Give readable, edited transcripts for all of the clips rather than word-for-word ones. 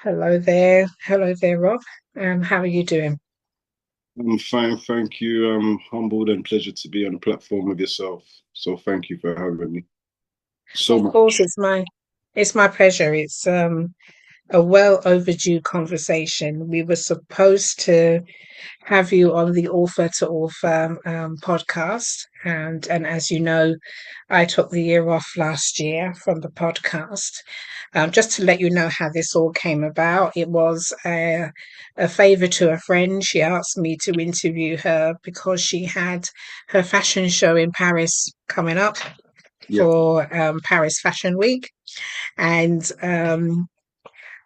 Hello there. Hello there, Rob. How are you doing? I'm fine, thank you. I'm humbled and pleasured to be on the platform with yourself. So thank you for having me so Of course, much. it's my pleasure. It's a well overdue conversation. We were supposed to have you on the Author to Author podcast, and as you know, I took the year off last year from the podcast. Just to let you know how this all came about, it was a favor to a friend. She asked me to interview her because she had her fashion show in Paris coming up Yeah, for Paris Fashion Week. And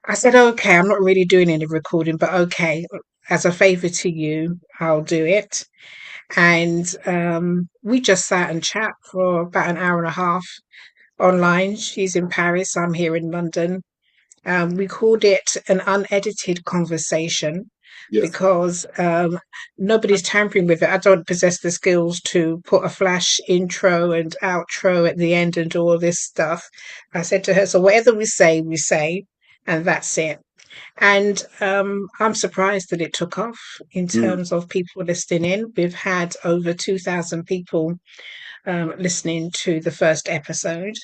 I said, okay, I'm not really doing any recording, but okay, as a favor to you, I'll do it. And we just sat and chat for about an hour and a half online. She's in Paris, I'm here in London. We called it an unedited conversation yeah, because nobody's tampering with it. I don't possess the skills to put a flash intro and outro at the end and do all this stuff. I said to her, so whatever we say, and that's it. And I'm surprised that it took off in mm, terms of people listening in. We've had over 2,000 people listening to the first episode.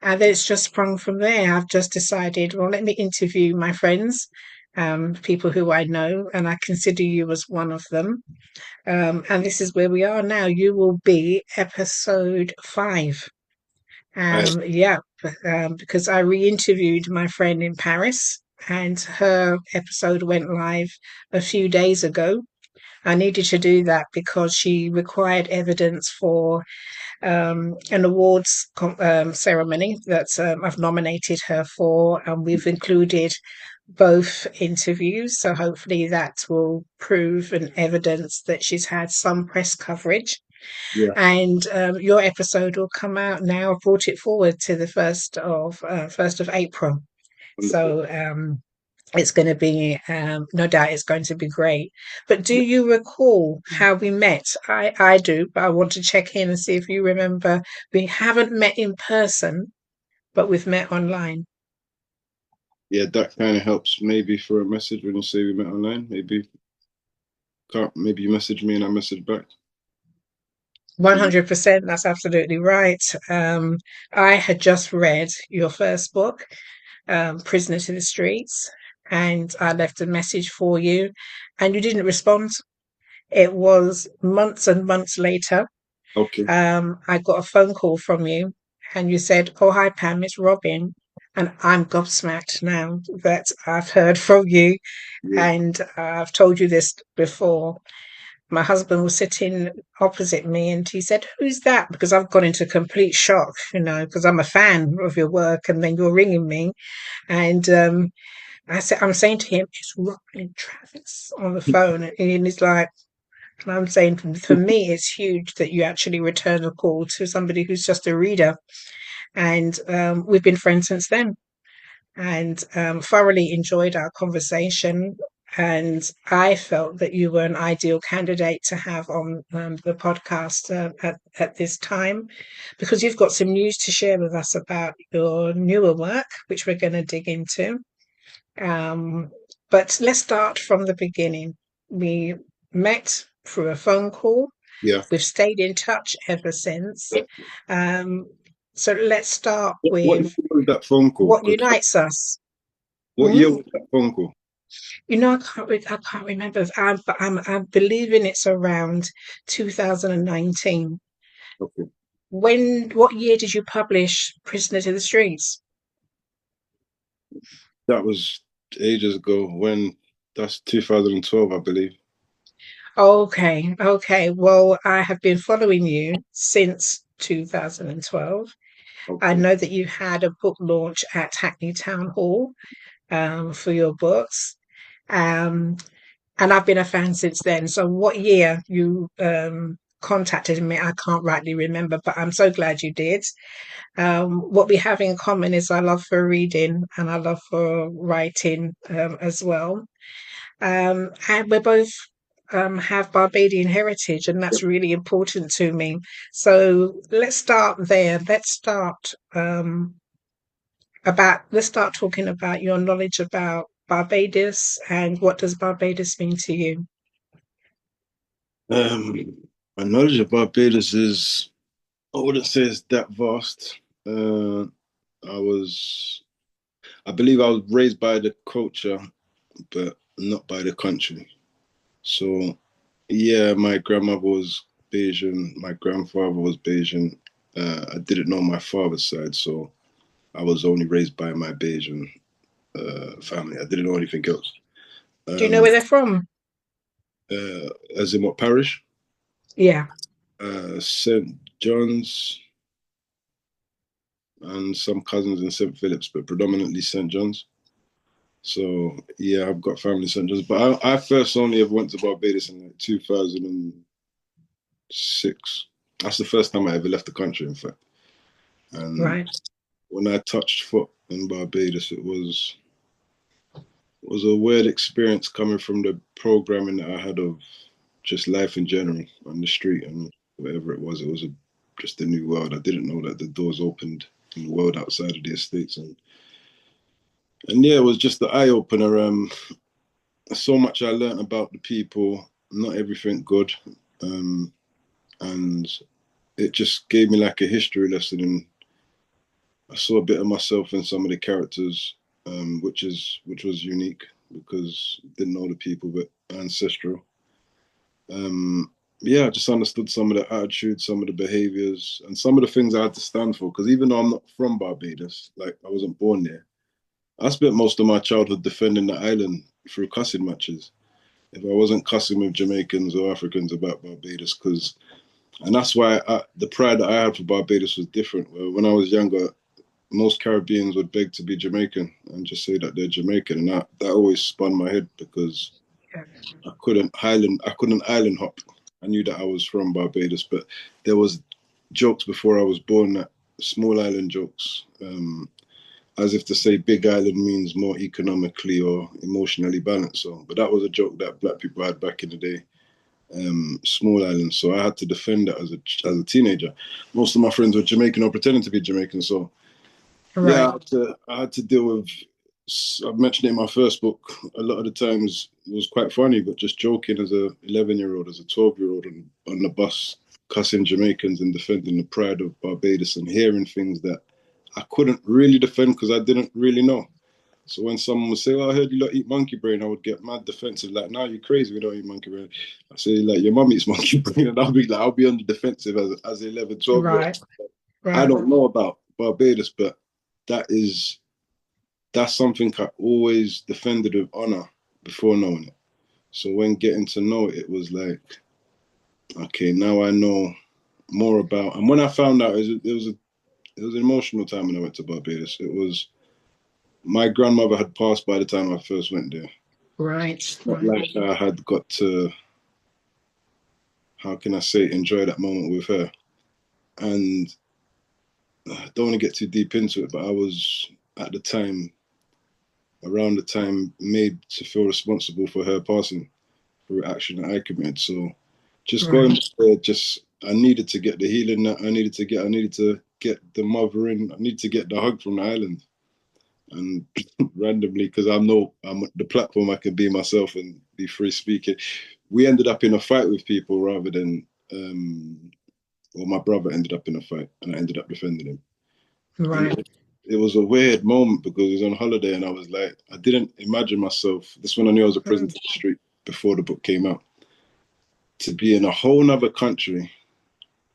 And it's just sprung from there. I've just decided, well, let me interview my friends, people who I know, and I consider you as one of them. And this is where we are now. You will be episode 5. nice. Yeah, because I re interviewed my friend in Paris, and her episode went live a few days ago. I needed to do that because she required evidence for an awards ceremony that I've nominated her for, and we've included both interviews. So hopefully that will prove an evidence that she's had some press coverage. Yeah, And your episode will come out now. I've brought it forward to the first of April. wonderful. So it's going to be, no doubt, it's going to be great. But do Yeah, you recall how we met? I do, but I want to check in and see if you remember. We haven't met in person, but we've met online. yeah, that kind of helps. Maybe for a message when you say we met online, maybe can't. Maybe you message me and I message back. Maybe. 100%, that's absolutely right. I had just read your first book, Prisoner to the Streets, and I left a message for you, and you didn't respond. It was months and months later. Okay. I got a phone call from you and you said, oh, hi, Pam, it's Robyn. And I'm gobsmacked now that I've heard from you. Yeah. And I've told you this before. My husband was sitting opposite me and he said, who's that? Because I've gone into complete shock, because I'm a fan of your work. And then you're ringing me. And I'm saying to him, it's Robyn Travis on the phone. And he's like, and I'm saying for me, it's huge that you actually return a call to somebody who's just a reader. And we've been friends since then and thoroughly enjoyed our conversation. And I felt that you were an ideal candidate to have on the podcast at this time because you've got some news to share with us about your newer work, which we're going to dig into. Um, but let's start from the beginning. We met through a phone call. Yeah. We've stayed in touch ever since. Um, so let's start What year with was that phone call? what 'Cause unites us. what Hmm? year was that phone call? I can't remember, but I'm believing it's around 2019. Okay. What year did you publish Prisoner to the Streets? That was ages ago. When that's 2012, I believe. Okay, okay. Well, I have been following you since 2012. I Okay. know that you had a book launch at Hackney Town Hall for your books. Um, and I've been a fan since then. So, what year you contacted me, I can't rightly remember, but I'm so glad you did. What we have in common is I love for reading and I love for writing as well. And we both have Barbadian heritage, and that's really important to me. So let's start there. Let's start talking about your knowledge about Barbados, and what does Barbados mean to you? Um, my knowledge of Barbados is, I wouldn't say it's that vast. Uh, I was, I believe I was raised by the culture, but not by the country. So, yeah, my grandmother was Bayesian, my grandfather was Bayesian. I didn't know my father's side, so I was only raised by my Bayesian family. I didn't know anything else. Do you know Um, where they're from? as in what parish? Yeah, St. John's and some cousins in St. Philip's, but predominantly St. John's. So yeah, I've got family in St. John's, but I first only ever went to Barbados in like 2006. That's the first time I ever left the country, in fact. And right, when I touched foot in Barbados, it was a weird experience coming from the programming that I had of just life in general on the street and whatever it was. It was just a new world. I didn't know that the doors opened in the world outside of the estates, and yeah, it was just the eye opener. So much I learned about the people. Not everything good, um, and it just gave me like a history lesson. And I saw a bit of myself in some of the characters, which was unique because I didn't know the people, but ancestral. Um, yeah, I just understood some of the attitudes, some of the behaviors, and some of the things I had to stand for. Because even though I'm not from Barbados, like I wasn't born there, I spent most of my childhood defending the island through cussing matches. If I wasn't cussing with Jamaicans or Africans about Barbados, and that's why the pride that I had for Barbados was different. When I was younger, most Caribbeans would beg to be Jamaican and just say that they're Jamaican, and that always spun my head because yeah, I couldn't island hop. I knew that I was from Barbados, but there was jokes before I was born that small island jokes, as if to say big island means more economically or emotionally balanced. So, but that was a joke that black people had back in the day. Small island, so I had to defend that as a teenager. Most of my friends were Jamaican or pretending to be Jamaican, so yeah, right, I had to deal with. I've mentioned it in my first book. A lot of the times it was quite funny, but just joking as a 11-year-old, as a 12-year-old on the bus, cussing Jamaicans and defending the pride of Barbados and hearing things that I couldn't really defend because I didn't really know. So when someone would say, "Oh, I heard you lot eat monkey brain," I would get mad defensive, like, "No, you're crazy. We don't eat monkey brain." I say, like, "Your mum eats monkey brain," and I'll be on the defensive as an 11, 12-year-old. right, I right, don't know about Barbados, but that is that's something I always defended with honor before knowing it. So when getting to know it, it was like, okay, now I know more about. And when I found out, it was an emotional time when I went to Barbados. It was my grandmother had passed by the time I first went there. right, Not right, like I had got to, how can I say, enjoy that moment with her. And I don't want to get too deep into it, but I was at the time, around the time, made to feel responsible for her passing through action that I committed. So just going right, there, I needed to get the healing that I needed to get the mothering, I needed to get the hug from the island. And randomly, because I'm the platform, I can be myself and be free speaking. We ended up in a fight with people rather than well, my brother ended up in a fight and I ended up defending him. And right. it was a weird moment because he was on holiday and I was like, I didn't imagine myself. This one I knew I was a prison Mm, to the street before the book came out. To be in a whole nother country,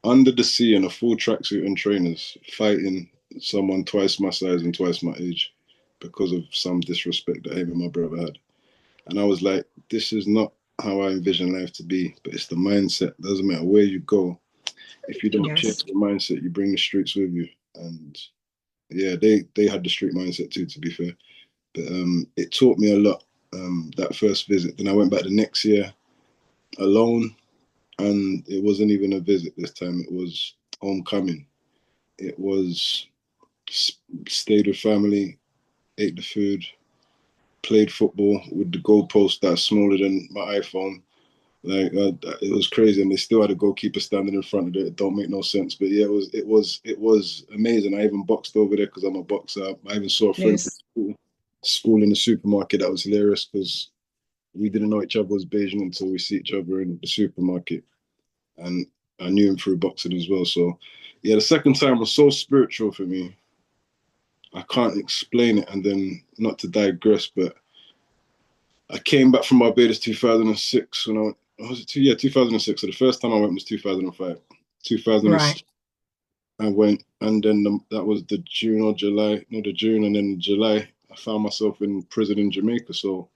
under the sea in a full tracksuit and trainers, fighting someone twice my size and twice my age because of some disrespect that him and my brother had. And I was like, this is not how I envision life to be, but it's the mindset. Doesn't matter where you go. If you don't change yes, the mindset, you bring the streets with you. And yeah, they had the street mindset too, to be fair. But it taught me a lot, that first visit. Then I went back the next year alone, and it wasn't even a visit this time. It was homecoming. It was stayed with family, ate the food, played football with the goalpost that's smaller than my iPhone. Like it was crazy, and they still had a goalkeeper standing in front of it. It don't make no sense, but yeah, it was amazing. I even boxed over there because I'm a boxer. I even saw a friend from yes. school. school in the supermarket. That was hilarious because we didn't know each other as Bayesian until we see each other in the supermarket, and I knew him through boxing as well. So yeah, the second time was so spiritual for me. I can't explain it. And then, not to digress, but I came back from Barbados 2006 when was it two? Yeah, 2006. So the first time I went was 2005. Right. 2006, I went, and then that was the June or July, no, the June, and then July, I found myself in prison in Jamaica. So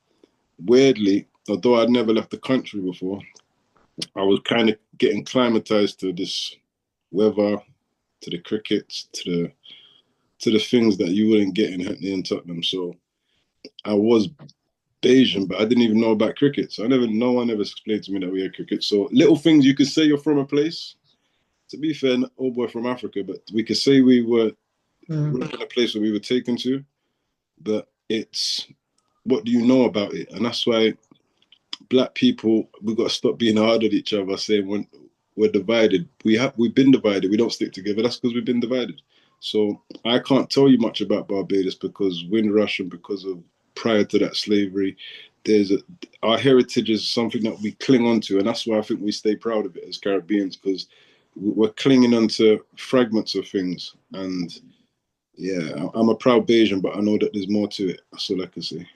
weirdly, although I'd never left the country before, I was kind of getting climatized to this weather, to the crickets, to the things that you wouldn't get in Hackney and Tottenham. So I was Bayesian, but I didn't even know about cricket. So no one ever explained to me that we had cricket. So little things you could say you're from a place. To be fair, oh boy from Africa, but we could say we Mm. were in a place where we were taken to, but it's what do you know about it? And that's why black people, we've got to stop being hard on each other, saying when we're divided. We've been divided. We don't stick together. That's because we've been divided. So I can't tell you much about Barbados because Windrush and because of prior to that slavery, our heritage is something that we cling on to, and that's why I think we stay proud of it as Caribbeans because we're clinging onto fragments of things. And yeah, I'm a proud Bayesian, but I know that there's more to it. That's all I can say.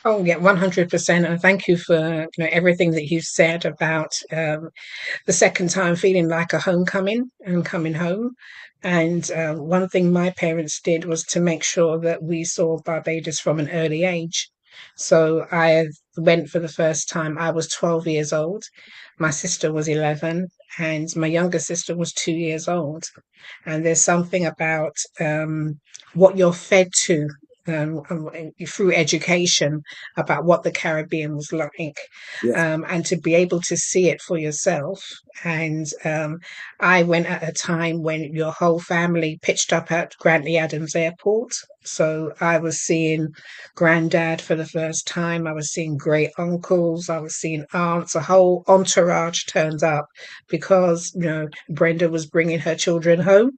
Oh yeah, 100%. And thank you for everything that you've said about the second time feeling like a homecoming and coming home. And one thing my parents did was to make sure that we saw Barbados from an early age. So I went for the first time. I was 12 years old. My sister was 11, and my younger sister was 2 years old. And there's something about what you're fed to through education about what the Caribbean was like, Yeah. and to be able to see it for yourself. And I went at a time when your whole family pitched up at Grantley Adams Airport. So I was seeing granddad for the first time. I was seeing great uncles. I was seeing aunts. A whole entourage turned up because Brenda was bringing her children home,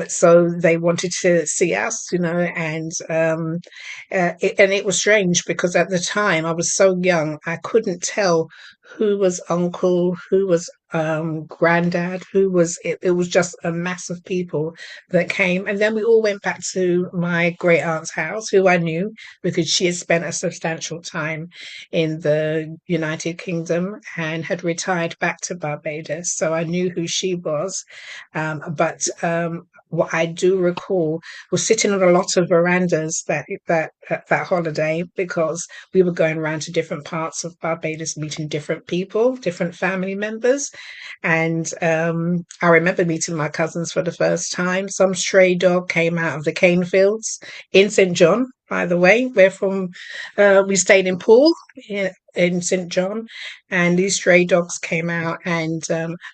so they wanted to see us, and it was strange because at the time I was so young, I couldn't tell who was uncle, who was granddad, who was it. It was just a mass of people that came, and then we all went back to my great aunt's house, who I knew because she had spent a substantial time in the United Kingdom and had retired back to Barbados, so I knew who she was. But what I do recall was sitting on a lot of verandas that holiday because we were going around to different parts of Barbados, meeting different people, different family members. And I remember meeting my cousins for the first time. Some stray dog came out of the cane fields in St. John, by the way. We're from, we stayed in Poole in St. John, and these stray dogs came out. And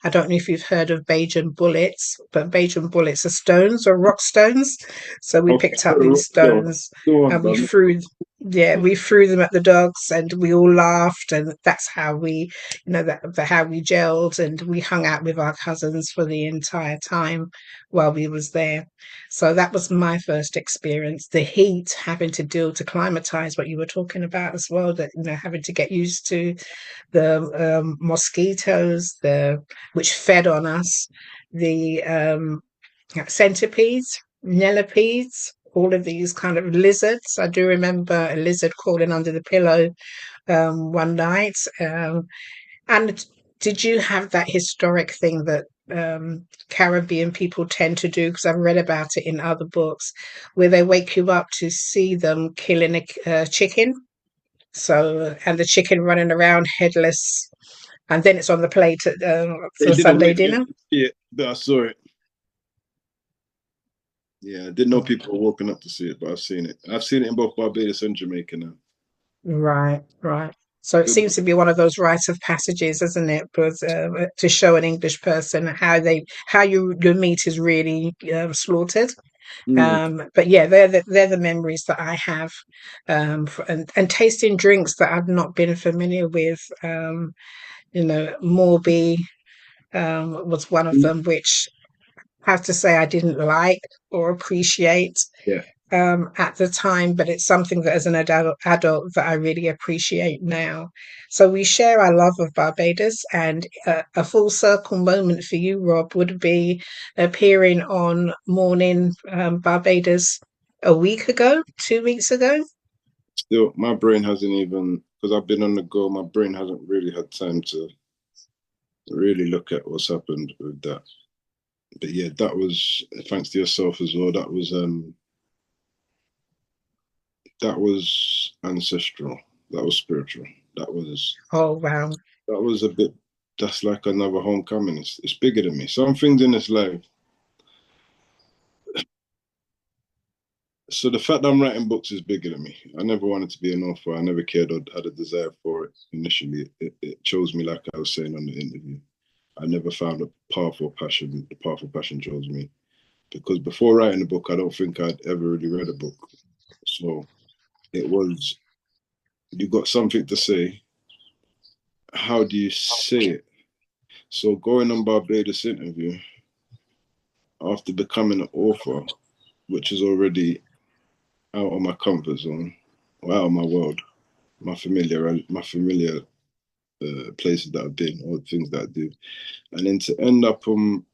I don't know if you've heard of Bajan bullets, but Bajan bullets are stones or rock stones. So we Okay. picked up these stones Go on, and we bro. threw, yeah, we threw them at the dogs, and we all laughed, and that's how we, how we gelled, and we hung out with our cousins for the entire time while we was there. So that was my first experience. The heat, having to deal to climatize, what you were talking about as well, that having to get used to the mosquitoes, the which fed on us, the centipedes, millipedes, all of these kind of lizards. I do remember a lizard crawling under the pillow one night. And did you have that historic thing that Caribbean people tend to do? Because I've read about it in other books, where they wake you up to see them killing a chicken. So, and the chicken running around headless, and then it's on the plate They for didn't Sunday wake me up dinner. to see it, but I saw it. Yeah, I didn't know people were woken up to see it, but I've seen it. I've seen it in both Barbados and Jamaica now. Right, right. So it Good. seems to be one of those rites of passages, isn't it? Because to show an English person how your meat is really slaughtered. Mm, But yeah, they're the memories that I have, and tasting drinks that I've not been familiar with. Morby was one of them, which I have to say I didn't like or appreciate. yeah. at the time, but it's something that as an adult that I really appreciate now. So we share our love of Barbados, and a full circle moment for you, Rob, would be appearing on Morning Barbados a week ago, 2 weeks ago. Still, my brain hasn't even, because I've been on the go, my brain hasn't really had time to really look at what's happened with that. But yeah, that was thanks to yourself as well. That was ancestral. That was spiritual. That was Oh, wow. that was a bit. That's like another homecoming. It's bigger than me. Some things in this life. So the fact that I'm writing books is bigger than me. I never wanted to be an author. I never cared or had a desire for it initially. It chose me, like I was saying on the interview. I never found a powerful passion. The powerful passion chose me because before writing a book, I don't think I'd ever really read a book. So it was you got something to say. How do you say it? So going on Barbados interview after becoming an author, which is already out of my comfort zone, or out of my world, my familiar places that I've been, or things that I do, and then to end up on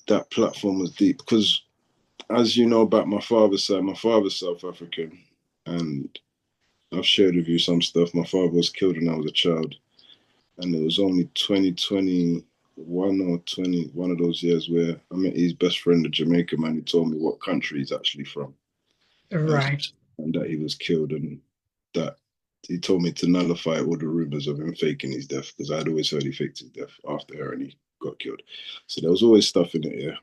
that platform was deep because, as you know about my father's side, my father's South African, and I've shared with you some stuff. My father was killed when I was a child, and it was only 2021 or 20, one of those years where I met his best friend, a Jamaican man, who told me what country he's actually from, and, Right. and that he was killed, and that he told me to nullify all the rumors of him faking his death because I'd always heard he faked his death after her and he got killed. So there was always stuff in it, yeah,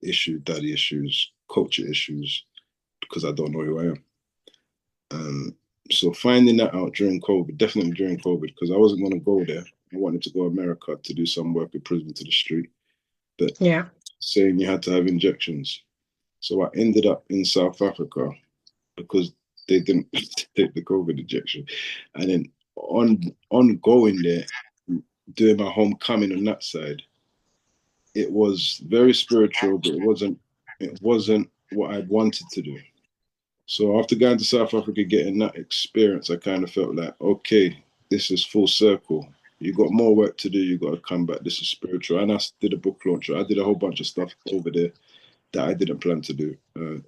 issues, daddy issues, culture issues, because I don't know who I am. Um, so finding that out during COVID, definitely during COVID, because I wasn't going to go there. I wanted to go to America to do some work with Prison to the Street, but Yeah. saying you had to have injections. So I ended up in South Africa because they didn't take the COVID injection. And then on going there, doing my homecoming on that side, it was very spiritual, but it wasn't what I wanted to do. So after going to South Africa, getting that experience, I kind of felt like, okay, this is full circle. You got more work to do. You got to come back. This is spiritual. And I did a book launch. I did a whole bunch of stuff over there that I didn't plan to do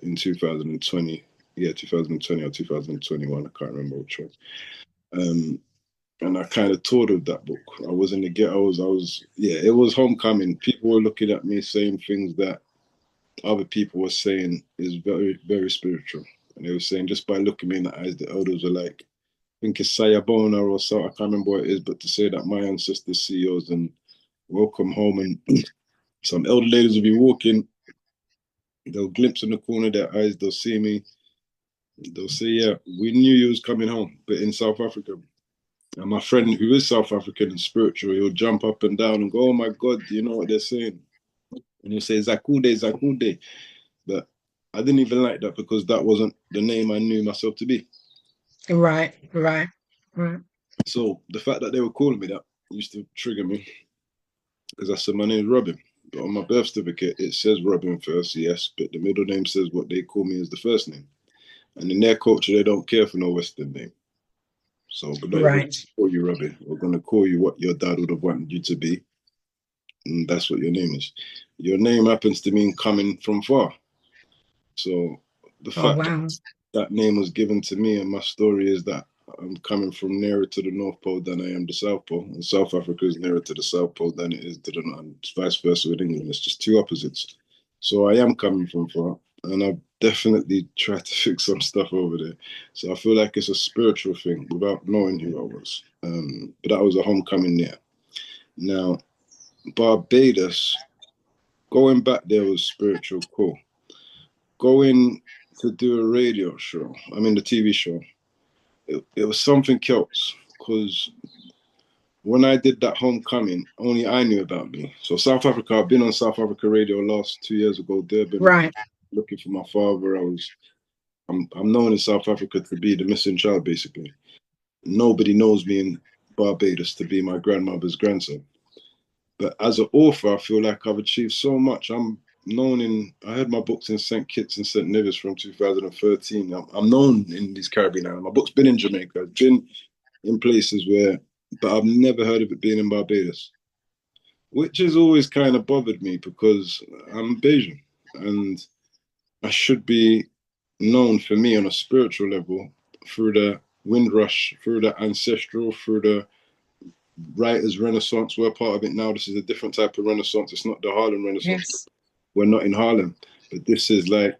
in 2020. Yeah, 2020 or 2021. I can't remember which one. Um, and I kind of toured with that book. I was in the ghettos. Yeah, it was homecoming. People were looking at me saying things that other people were saying is very, very spiritual. And they were saying just by looking me in the eyes, the elders were like, I think it's Sayabona or so, I can't remember what it is, but to say that my ancestors, CEOs, and welcome home, and some elder ladies will be walking, they'll glimpse in the corner of their eyes, they'll see me, they'll say, yeah, we knew you was coming home, but in South Africa. And my friend who is South African and spiritual, he'll jump up and down and go, oh my God, do you know what they're saying? And he'll say, Zakude, Zakude. But I didn't even like that because that wasn't the name I knew myself to be. Right. Right. Right. So the fact that they were calling me that used to trigger me because I said my name is Robyn. But on my birth certificate, it says Robyn first, yes, but the middle name says what they call me as the first name. And in their culture, they don't care for no Western name. So, but no, we're going Right. to call you Robyn. We're going to call you what your dad would have wanted you to be. And that's what your name is. Your name happens to mean coming from far. So the Oh, fact wow. that name was given to me, and my story is that I'm coming from nearer to the North Pole than I am the South Pole. And South Africa is nearer to the South Pole than it is to the North, and vice versa with England. It's just two opposites. So I am coming from far, and I've definitely tried to fix some stuff over there. So I feel like it's a spiritual thing without knowing who I was. But that was a homecoming there. Now, Barbados, going back there was spiritual, cool. Going to do a radio show, I mean, the TV show, it was something else because when I did that homecoming, only I knew about me. So South Africa, I've been on South Africa radio last 2 years ago, Durban, Right. looking for my father. I'm known in South Africa to be the missing child, basically. Nobody knows me in Barbados to be my grandmother's grandson. But as an author, I feel like I've achieved so much. known in. I had my books in St. Kitts and St. Nevis from 2013. I'm known in these Caribbean islands. My book's been in Jamaica. It's been in places where, but I've never heard of it being in Barbados, which has always kind of bothered me because I'm Bayesian and I should be known for me on a spiritual level through the Windrush, through the ancestral, through the writers' renaissance. We're part of it now. This is a different type of renaissance. It's not the Harlem Renaissance. Yes. We're not in Harlem, but this is like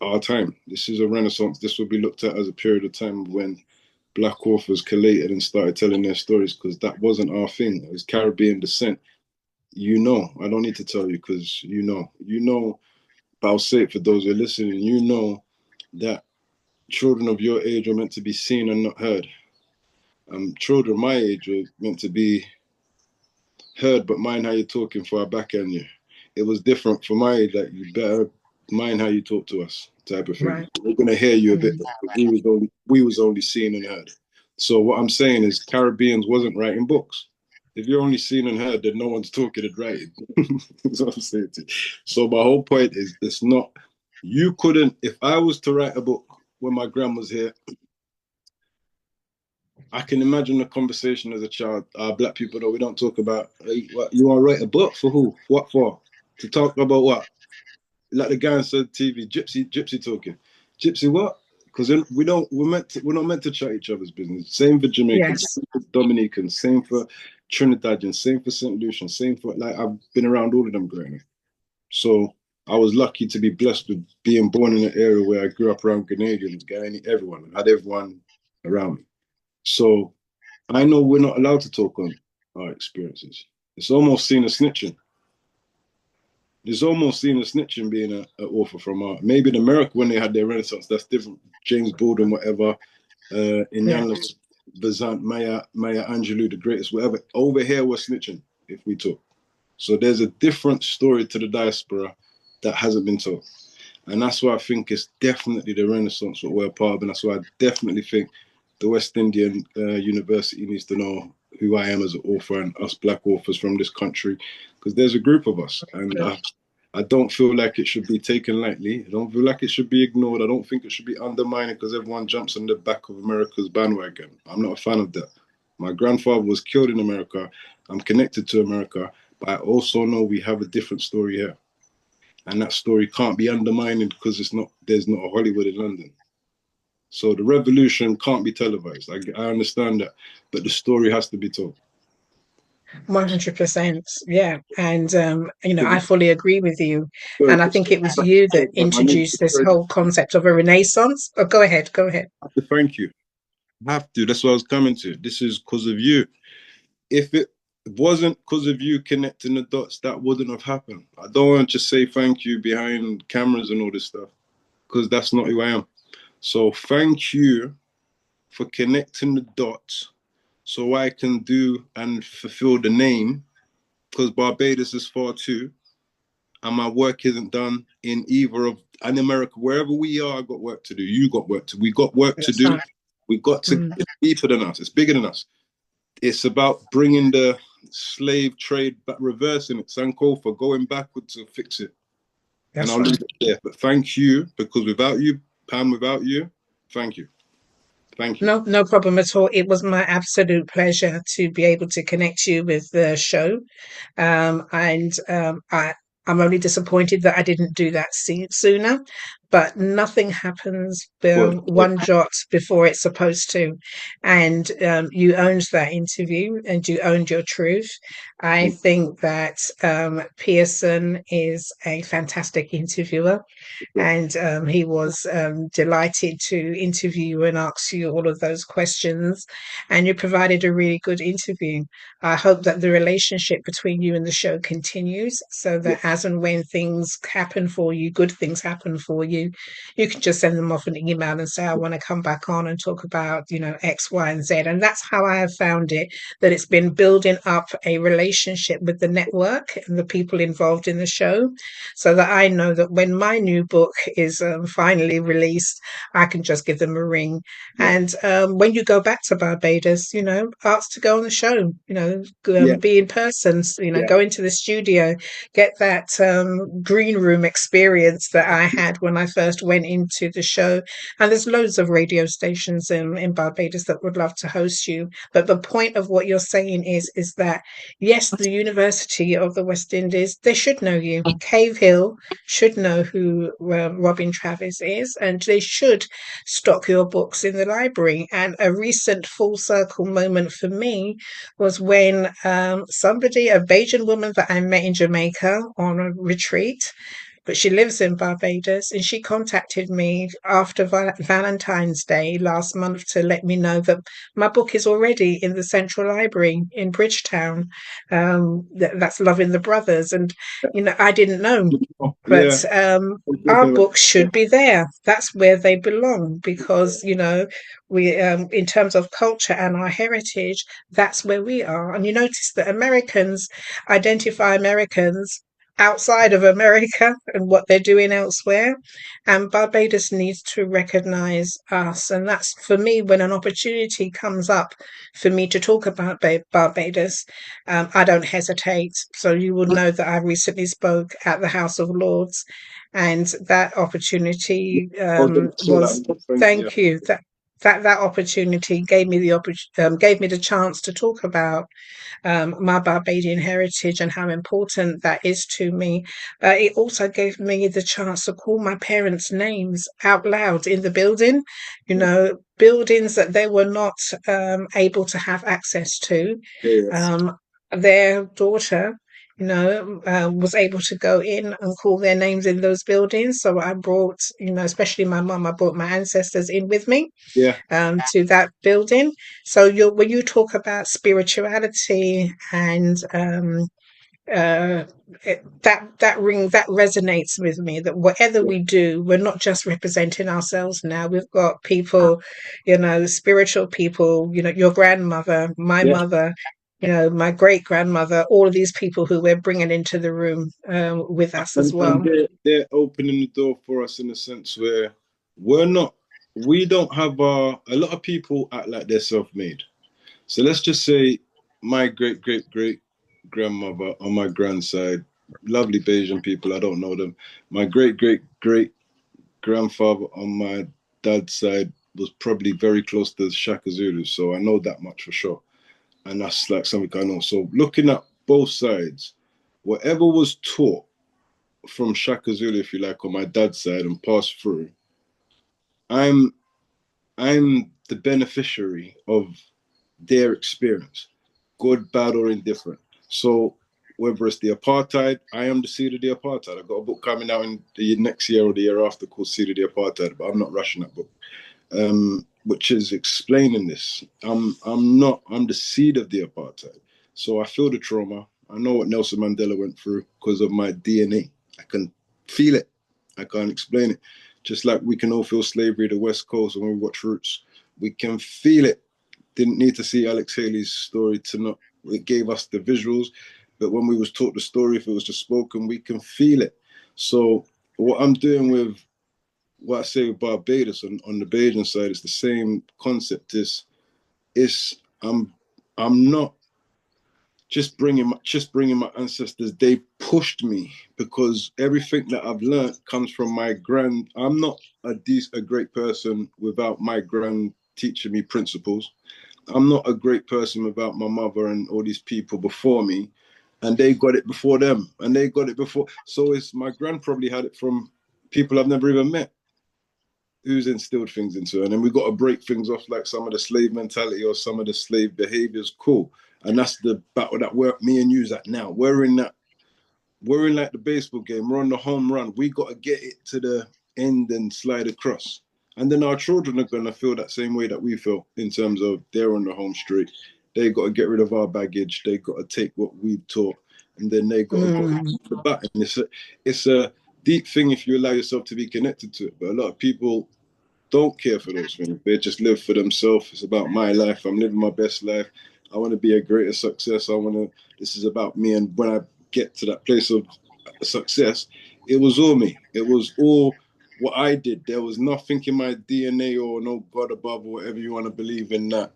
our time. This is a renaissance. This will be looked at as a period of time when black authors collated and started telling their stories because that wasn't our thing. It was Caribbean descent. You know, I don't need to tell you because you know, but I'll say it for those who are listening. You know that children of your age are meant to be seen and not heard. Children my age are meant to be heard, but mind how you're talking for I backhand you. It was different for my age, like you better mind how you talk to us, type of thing. Right. We're gonna hear you a bit Mm. better. We was only seen and heard. So what I'm saying is Caribbeans wasn't writing books. If you're only seen and heard, then no one's talking and writing. That's what I'm saying to you. So my whole point is it's not you couldn't if I was to write a book when my grandma's here, I can imagine the conversation as a child. Black people, though, we don't talk about what, you want to write a book for who? What for? To talk about what? Like the guy said, TV, gypsy talking. Gypsy what? Because we're not meant to chat each other's business. Same for Jamaicans, Yes. same for Dominicans, same for Trinidadians, same for St. Lucian, same for like I've been around all of them growing up. So I was lucky to be blessed with being born in an area where I grew up around Canadians, Guyanese, everyone. I had everyone around me. So I know we're not allowed to talk on our experiences. It's almost seen as snitching. It's almost seen as snitching being a author from art. Maybe in America when they had their Renaissance, that's different. James Baldwin, whatever, Yeah. Inyana Bazant, Maya Angelou, the greatest, whatever. Over here, we're snitching if we talk. So there's a different story to the diaspora that hasn't been told. And that's why I think it's definitely the Renaissance what we're part of. And that's why I definitely think the West Indian University needs to know who I am as an author and us black authors from this country, because there's a group of us. And I don't feel like it should be taken lightly. I don't feel like it should be ignored. I don't think it should be undermined because everyone jumps on the back of America's bandwagon. I'm not a fan of that. My grandfather was killed in America. I'm connected to America, but I also know we have a different story here, and that story can't be undermined because there's not a Hollywood in London. So the revolution can't be televised. I understand that, but the story has to be told. 100%. Yeah. And, I Sorry, fully agree with you. sorry, And I think it was you that I need introduced this to, whole concept of a renaissance. Oh, go ahead. Go ahead. I have to thank you. I have to. That's what I was coming to. This is because of you. If it wasn't because of you connecting the dots, that wouldn't have happened. I don't want to say thank you behind cameras and all this stuff because that's not who I am. So thank you for connecting the dots so I can do and fulfill the name because Barbados is far too, and my work isn't done in either of in America. Wherever we are, I got work to do. You got work to. We got work to That's do. right. We got to. Mm. It's deeper than us. It's bigger than us. It's about bringing the slave trade back, reversing it, Sankofa, going backward to fix it. And That's I'll leave right. it there. But thank you because without you, Pam, without you, thank you, thank you. No, no problem at all. It was my absolute pleasure to be able to connect you with the show. I'm only disappointed that I didn't do that sooner, but nothing happens But one jot before it's supposed to. And you owned that interview and you owned your truth. I think that Pearson is a fantastic interviewer, and he was delighted to interview you and ask you all of those questions. And you provided a really good interview. I hope that the relationship between you and the show continues so yeah, that as and when things happen for you, good things happen for you, you can just send them off an email and say, I want to come back on and talk about, X, Y, and Z. And that's how I have found it, that it's been building up a relationship with the network and the people involved in the show, so that I know that when my new book is finally released, I can just give them a ring. Yeah. And when you go back to Barbados, ask to go on the show, Yeah. be in person, Yeah. go into the studio, get that green room experience that I had when I first went into the show. And there's loads of radio stations in Barbados that would love to host you. But the point of what you're saying is that, yes, the University of the West Indies, they should know you. Cave Hill should know who Robyn Travis is, and they should stock your books in the library. And a recent full circle moment for me was when somebody, a Bajan woman that I met in Jamaica on a retreat, but she lives in Barbados, and she contacted me after Valentine's Day last month to let me know that my book is already in the Central Library in Bridgetown. That's Loving the Brothers, and I didn't know, Yeah. but our books should be there. That's where they belong, because we, in terms of culture and our heritage, that's where we are. And you notice that Americans identify Americans outside of America and what they're doing elsewhere. And Barbados needs to recognize us. And that's, for me, when an opportunity comes up for me to talk about Barbados, I don't hesitate. So you will know that I recently spoke at the House of Lords, and that opportunity Oh, so was, that, thank you. thank you. That opportunity gave me gave me the chance to talk about my Barbadian heritage and how important that is to me. It also gave me the chance to call my parents' names out loud in the building, Yeah. buildings that they were not able to have access to. Yes. Um, their daughter, was able to go in and call their names in those buildings. So I brought, especially my mum, I brought my ancestors in with me Yeah. to that building. So when you talk about spirituality and uh, that resonates with me. That whatever we do, we're not just representing ourselves now. We've got people, spiritual people. Your grandmother, my Yeah. mother. My great grandmother, all of these people who we're bringing into the room with us as And well. they're opening the door for us in a sense where we're not, we don't have a lot of people act like they're self-made. So let's just say my great great great grandmother on my grand side, lovely Bayesian people, I don't know them. My great great great grandfather on my dad's side was probably very close to Shaka Zulu, so I know that much for sure. And that's like something I know. So looking at both sides, whatever was taught from Shaka Zulu, if you like, on my dad's side and passed through, I'm I'm the beneficiary of their experience, good, bad, or indifferent. So whether it's the apartheid, I am the seed of the apartheid. I've got a book coming out in the next year or the year after called Seed of the Apartheid, but I'm not rushing that book. Which is explaining this. I'm the seed of the apartheid. So I feel the trauma. I know what Nelson Mandela went through because of my DNA. I can feel it. I can't explain it. Just like we can all feel slavery to the West Coast when we watch Roots. We can feel it. Didn't need to see Alex Haley's story to not, it gave us the visuals, but when we was taught the story, if it was just spoken, we can feel it. So what I'm doing with what I say with Barbados on the Bajan side is the same concept. Is I'm not just bringing my ancestors. They pushed me because everything that I've learned comes from my grand. I'm not a great person without my grand teaching me principles. I'm not a great person without my mother and all these people before me, and they got it before them, and they got it before. So it's my grand probably had it from people I've never even met who's instilled things into her. And then we got to break things off like some of the slave mentality or some of the slave behaviors. Cool. And that's the battle that me and you's at now. We're in like the baseball game. We're on the home run. We got to get it to the end and slide across. And then our children are going to feel that same way that we feel in terms of they're on the home straight. They got to get rid of our baggage. They got to take what we've taught, and then they got to go Mm. the bat. And it's a deep thing if you allow yourself to be connected to it. But a lot of people don't care for those things. They just live for themselves. It's about my life. I'm living my best life. I want to be a greater success. I want to, this is about me. And when I get to that place of success, it was all me. It was all what I did. There was nothing in my DNA or no God above or whatever you want to believe in that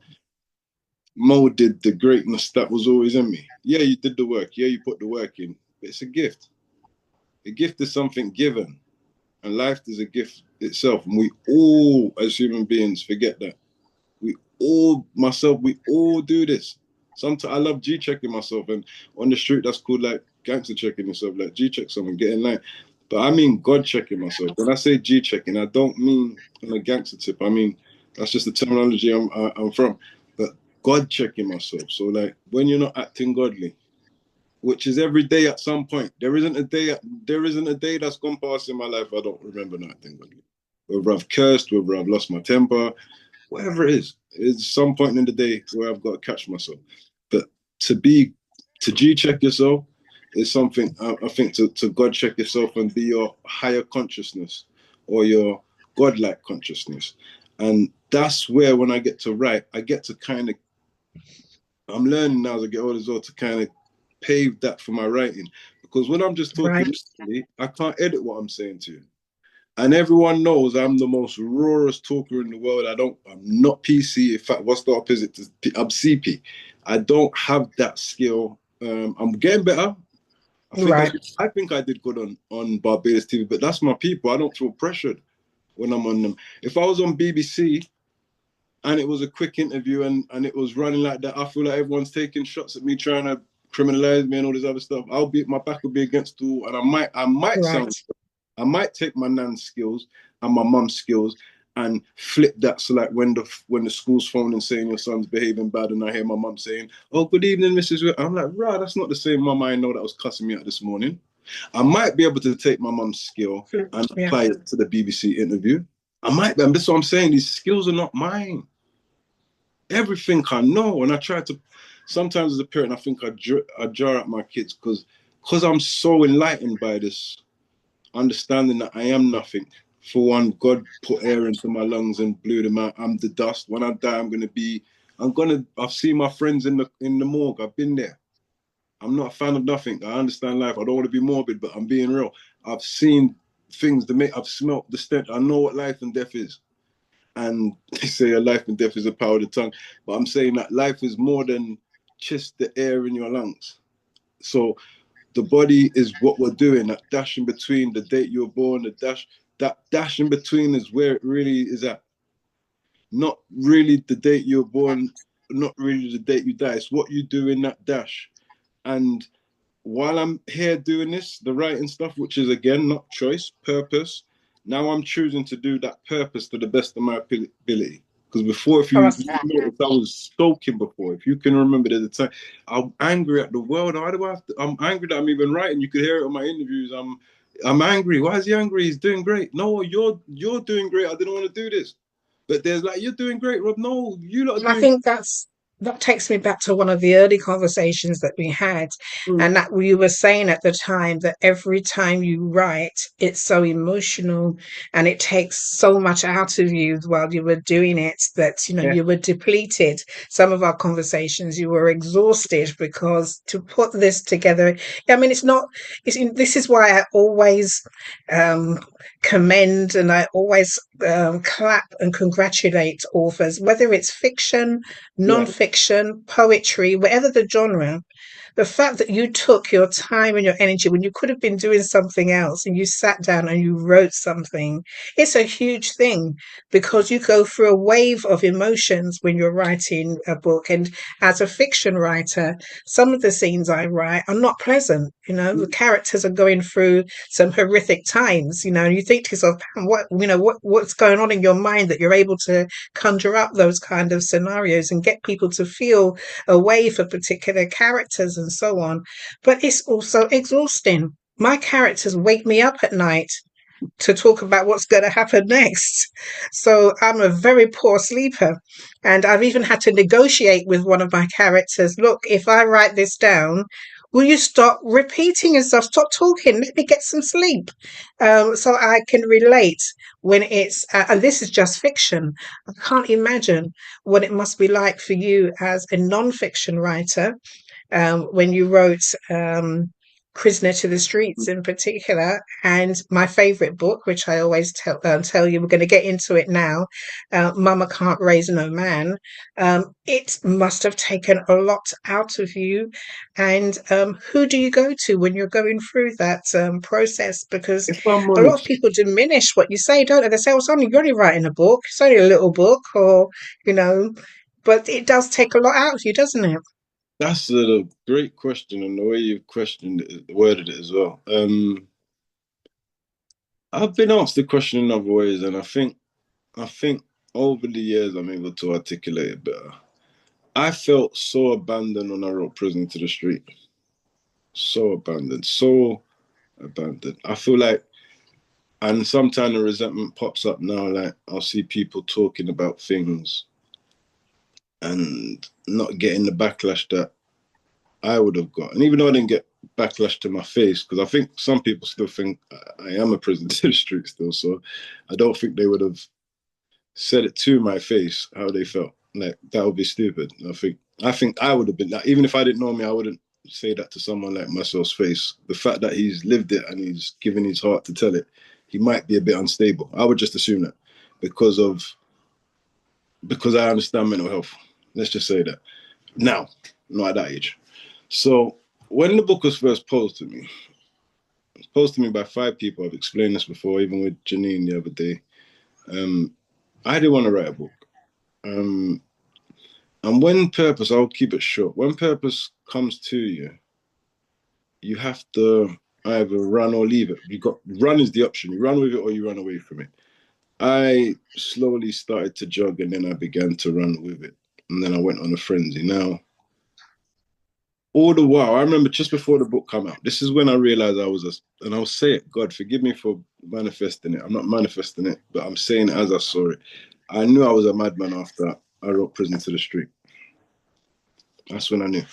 molded the greatness that was always in me. Yeah, you did the work. Yeah, you put the work in. But it's a gift. A gift is something given. And life is a gift itself. And we all, as human beings, forget that. We all, myself, we all do this. Sometimes I love G checking myself, and on the street that's called like gangster checking yourself, like G check someone, get in line. But I mean God checking myself. When I say G checking, I don't mean on a gangster tip. I mean that's just the terminology I'm from. But God checking myself. So like when you're not acting godly, which is every day at some point. There isn't a day that's gone past in my life I don't remember not acting godly. Whether I've cursed, whether I've lost my temper, whatever it is, it's some point in the day where I've got to catch myself. But to be to G check yourself is something I think to God check yourself and be your higher consciousness or your godlike consciousness. And that's where when I get to write, I get to kind of I'm learning now as I get older as well to kind of pave that for my writing. Because when I'm just talking, Right. I can't edit what I'm saying to you. And everyone knows I'm the most rawest talker in the world. I'm not PC. In fact, what's the opposite to I'm CP. I don't have that skill. I'm getting better. Right. I think I did good on Barbados TV, but that's my people. I don't feel pressured when I'm on them. If I was on BBC and it was a quick interview and it was running like that, I feel like everyone's taking shots at me trying to criminalize me and all this other stuff. My back will be against the wall, and I might Right. sound I might take my nan's skills and my mum's skills and flip that. So like when the school's phoning saying your son's behaving bad, and I hear my mum saying, "Oh, good evening, Mrs." I'm like, "Rah, that's not the same mum I know that was cussing me out this morning." I might be able to take my mum's skill and Yeah. apply it to the BBC interview. I might be. And that's what I'm saying. These skills are not mine. Everything I know, and I try to. Sometimes as a parent, I think I jar at my kids because I'm so enlightened by this understanding that I am nothing. For one, God put air into my lungs and blew them out. I'm the dust. When I die, I've seen my friends in the morgue. I've been there. I'm not a fan of nothing. I understand life. I don't want to be morbid, but I'm being real. I've seen things I've smelt the stench. I know what life and death is. And they say a life and death is a power of the tongue. But I'm saying that life is more than just the air in your lungs. So the body is what we're doing. That dash in between the date you were born, that dash in between is where it really is at. Not really the date you were born, not really the date you die. It's what you do in that dash. And while I'm here doing this, the writing stuff, which is again not choice, purpose. Now I'm choosing to do that purpose to the best of my ability. Because before, if Oh, you notice, I was sulking before. If you can remember, there's a time I'm angry at the world. Why do I have to? I'm angry that I'm even writing. You could hear it on my interviews. I'm angry. Why is he angry? He's doing great. No, you're doing great. I didn't want to do this. But there's like, you're doing great, Rob. No, you lot are And I doing think that takes me back to one of the early conversations that we had, great. and that you were saying at the time that every time you write, it's so emotional and it takes so much out of you while you were doing it that Yeah. you were depleted. Some of our conversations, you were exhausted because to put this together, I mean, it's not. This is why I always um, commend and I always clap and congratulate authors, whether it's fiction, Yeah. non-fiction, poetry, whatever the genre. The fact that you took your time and your energy when you could have been doing something else and you sat down and you wrote something, it's a huge thing because you go through a wave of emotions when you're writing a book. And as a fiction writer, some of the scenes I write are not pleasant. The characters are going through some horrific times, and you think to yourself, what's going on in your mind that you're able to conjure up those kind of scenarios and get people to feel a way for particular characters and so on. But it's also exhausting. My characters wake me up at night to talk about what's going to happen next. So I'm a very poor sleeper. And I've even had to negotiate with one of my characters. Look, if I write this down, will you stop repeating yourself? Stop talking. Let me get some sleep. So I can relate when it's, and this is just fiction. I can't imagine what it must be like for you as a non-fiction writer when you wrote Prisoner to the Streets in particular, and my favorite book, which I always tell you, we're going to get into it now, Mama Can't Raise No Man. It must have taken a lot out of you. And who do you go to when you're going through that process? Because If I'm a lot of honest, people diminish what you say, don't they? They say, "Oh, you're only writing a book. It's only a little book," or you know. But it does take a lot out of you, doesn't it? that's a great question, and the way you've questioned it, worded it as well. I've been asked the question in other ways, and I think over the years I'm able to articulate it better. I felt so abandoned when I wrote Prison to the Street. So abandoned, so abandoned. I feel like, and sometimes the resentment pops up now. Like I'll see people talking about things and not getting the backlash that I would have got. And even though I didn't get backlash to my face, because I think some people still think I am a prison to the street still. So I don't think they would have said it to my face how they felt. Like that would be stupid. I think I would have been like, even if I didn't know me, I wouldn't say that to someone like myself's face. The fact that he's lived it and he's given his heart to tell it, he might be a bit unstable. I would just assume that because of because I understand mental health. Let's just say that. Now, not at that age. So when the book was first posed to me, it was posed to me by 5 people. I've explained this before, even with Janine the other day. Um, I didn't want to write a book. Um, and when purpose, I'll keep it short. When purpose comes to you, you have to either run or leave it. You got run is the option. You run with it or you run away from it. I slowly started to jog and then I began to run with it. And then I went on a frenzy. Now, all the while, I remember just before the book came out, this is when I realized and I'll say it, God, forgive me for manifesting it. I'm not manifesting it, but I'm saying it as I saw it. I knew I was a madman after I wrote Prison to the Street. That's when I knew.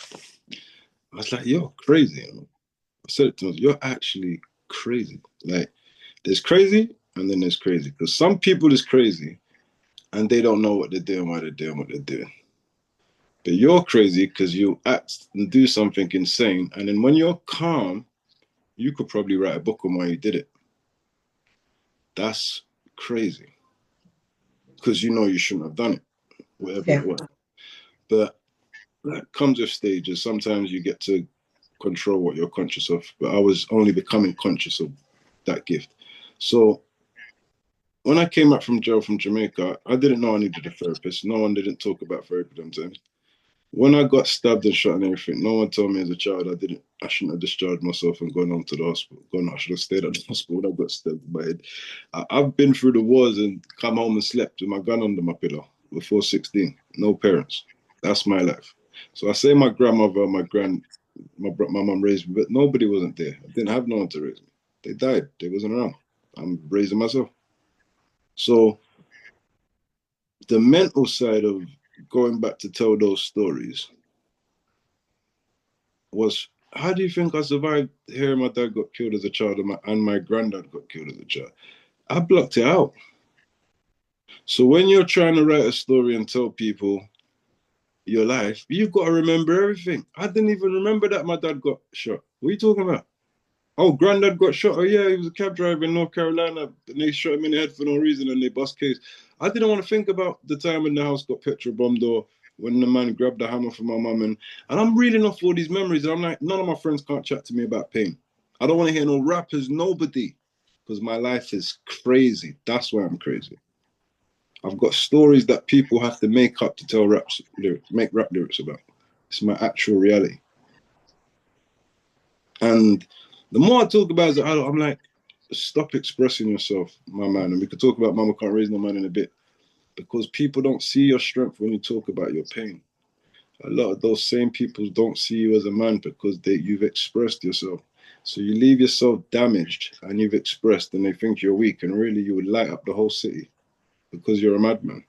I was like, you're crazy. I said it to him, you're actually crazy. Like, there's crazy and then there's crazy. Because some people is crazy and they don't know what they're doing, why they're doing what they're doing. But you're crazy because you act and do something insane. And then when you're calm, you could probably write a book on why you did it. That's crazy. Because you know you shouldn't have done it, whatever Yeah. it was. But that comes with stages. Sometimes you get to control what you're conscious of. But I was only becoming conscious of that gift. So when I came back from jail from Jamaica, I didn't know I needed a therapist. No one didn't talk about therapy them times. When I got stabbed and shot and everything, no one told me as a child I shouldn't have discharged myself and gone on to the hospital. I should have stayed at the hospital when I got stabbed in my head. I've been through the wars and come home and slept with my gun under my pillow before 16. No parents. That's my life. So I say my grandmother, my mum raised me, but nobody wasn't there. I didn't have no one to raise me. They died. They wasn't around. I'm raising myself. So the mental side of going back to tell those stories was, how do you think I survived hearing my dad got killed as a child and my granddad got killed as a child? I blocked it out. So when you're trying to write a story and tell people your life, you've got to remember everything. I didn't even remember that my dad got shot. What are you talking about? Oh, granddad got shot. Oh, yeah, he was a cab driver in North Carolina and they shot him in the head for no reason and they bust case. I didn't want to think about the time when the house got petrol bombed or when the man grabbed the hammer from my mum. And I'm reading off all these memories and I'm like, none of my friends can't chat to me about pain. I don't want to hear no rappers, nobody, because my life is crazy. That's why I'm crazy. I've got stories that people have to make up to tell make rap lyrics about. It's my actual reality. And the more I talk about it as an adult, I'm like, stop expressing yourself, my man. And we could talk about Mama Can't Raise No Man in a bit because people don't see your strength when you talk about your pain. A lot of those same people don't see you as a man because you've expressed yourself. So you leave yourself damaged and you've expressed and they think you're weak and really you would light up the whole city because you're a madman.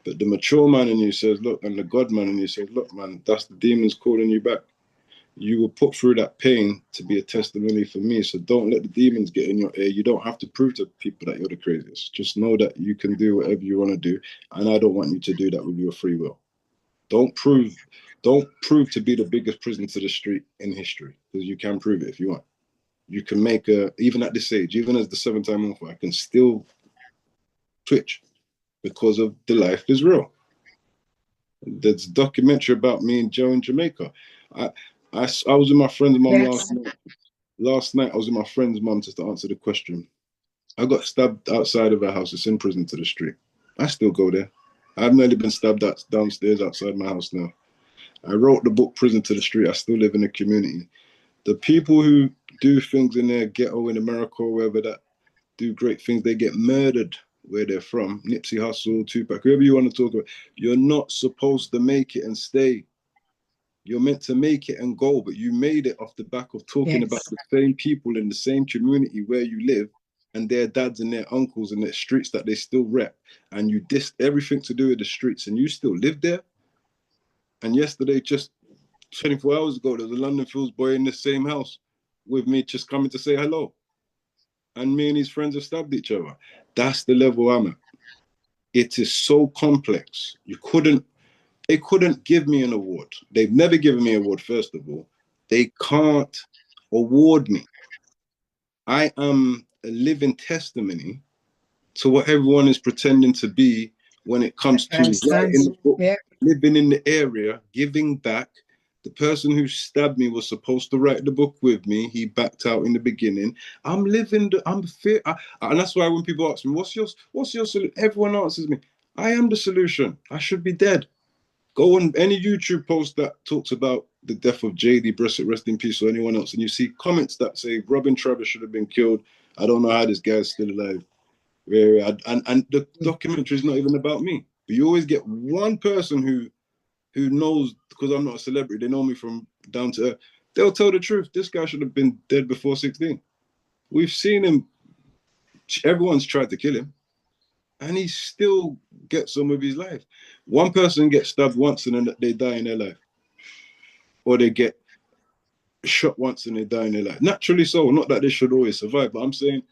But the mature man in you says, look, and the God man in you says, look, man, that's the demons calling you back. you were put through that pain to be a testimony for me. So don't let the demons get in your ear. You don't have to prove to people that you're the craziest. Just know that you can do whatever you want to do, and I don't want you to do that with your free will. Don't prove, don't prove to be the biggest prison to the street in history, because you can prove it if you want. You can make even at this age, even as the 7-time author, I can still twitch because of the life is real. There's a documentary about me and Joe in Jamaica. I, I was with my friend's mum Yes. last night. Last night, I was with my friend's mum just to answer the question. I got stabbed outside of her house. It's in prison to the street. I still go there. I've nearly been stabbed downstairs outside my house now. I wrote the book Prison to the Street. I still live in the community. The people who do things in their ghetto in America or wherever that do great things, they get murdered where they're from. Nipsey Hussle, Tupac, whoever you want to talk about. You're not supposed to make it and stay. You're meant to make it and go, but you made it off the back of talking about Yes. the same people in the same community where you live and their dads and their uncles and their streets that they still rep. And you dissed everything to do with the streets and you still live there. And yesterday, just 24 hours ago, there was a London Fields boy in the same house with me just coming to say hello. And me and his friends have stabbed each other. That's the level I'm at. It is so complex. They couldn't give me an award. They've never given me an award, first of all. They can't award me. I am a living testimony to what everyone is pretending to be when it comes I to understand. writing the book, Yeah. living in the area, giving back. The person who stabbed me was supposed to write the book with me. He backed out in the beginning. I'm living. I'm fear, and that's why when people ask me, what's your solution?" Everyone answers me, "I am the solution. I should be dead." Go on any YouTube post that talks about the death of JD Brissett, rest in peace, or anyone else, and you see comments that say Robyn Travis should have been killed. I don't know how this guy's still alive. And the documentary is not even about me. But you always get one person who knows, because I'm not a celebrity, they know me from down to earth. They'll tell the truth. This guy should have been dead before 16. We've seen him. Everyone's tried to kill him, and he still gets on with his life. One person gets stabbed once and then they die in their life, or they get shot once and they die in their life. Naturally so. Not that they should always survive, but I'm saying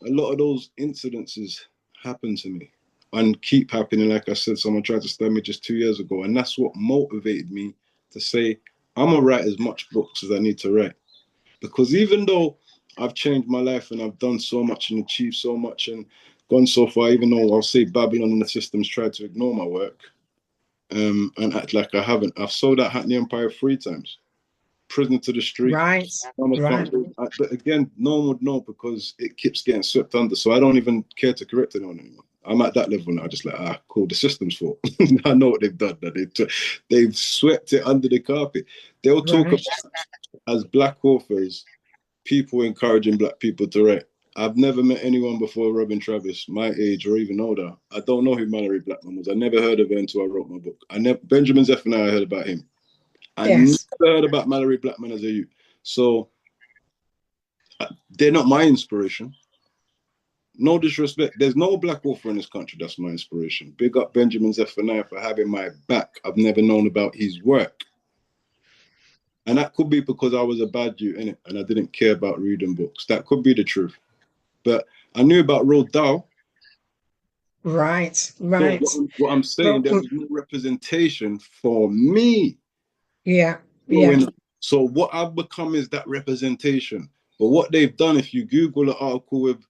a lot of those incidences happen to me and keep happening. Like I said, someone tried to stab me just 2 years ago, and that's what motivated me to say I'm gonna write as much books as I need to write. Because even though I've changed my life and I've done so much and achieved so much and gone so far, even though I'll say Babylon and the systems tried to ignore my work and act like I haven't, I've sold out Hackney Empire 3 times. Prison to the Street. Right. Mama Right. can't do it. But again, no one would know because it keeps getting swept under. So I don't even care to correct anyone anymore. I'm at that level now. Just like, cool, the system's fault. I know what they've done. That they've swept it under the carpet. They'll talk about Right. as black authors, people encouraging black people to write. I've never met anyone before Robyn Travis, my age or even older. I don't know who Mallory Blackman was. I never heard of her until I wrote my book. I never Benjamin Zephaniah, I heard about him. I never Yes. heard about Mallory Blackman as a youth. So they're not my inspiration. No disrespect. There's no black author in this country that's my inspiration. Big up Benjamin Zephaniah for having my back. I've never known about his work. And that could be because I was a bad youth in it and I didn't care about reading books. That could be the truth. But I knew about Roald Dahl. Right. So Right. what I'm saying, Well, there was no representation for me yeah. Yeah. growing up. So what I've become is that representation. But what they've done, if you Google an article with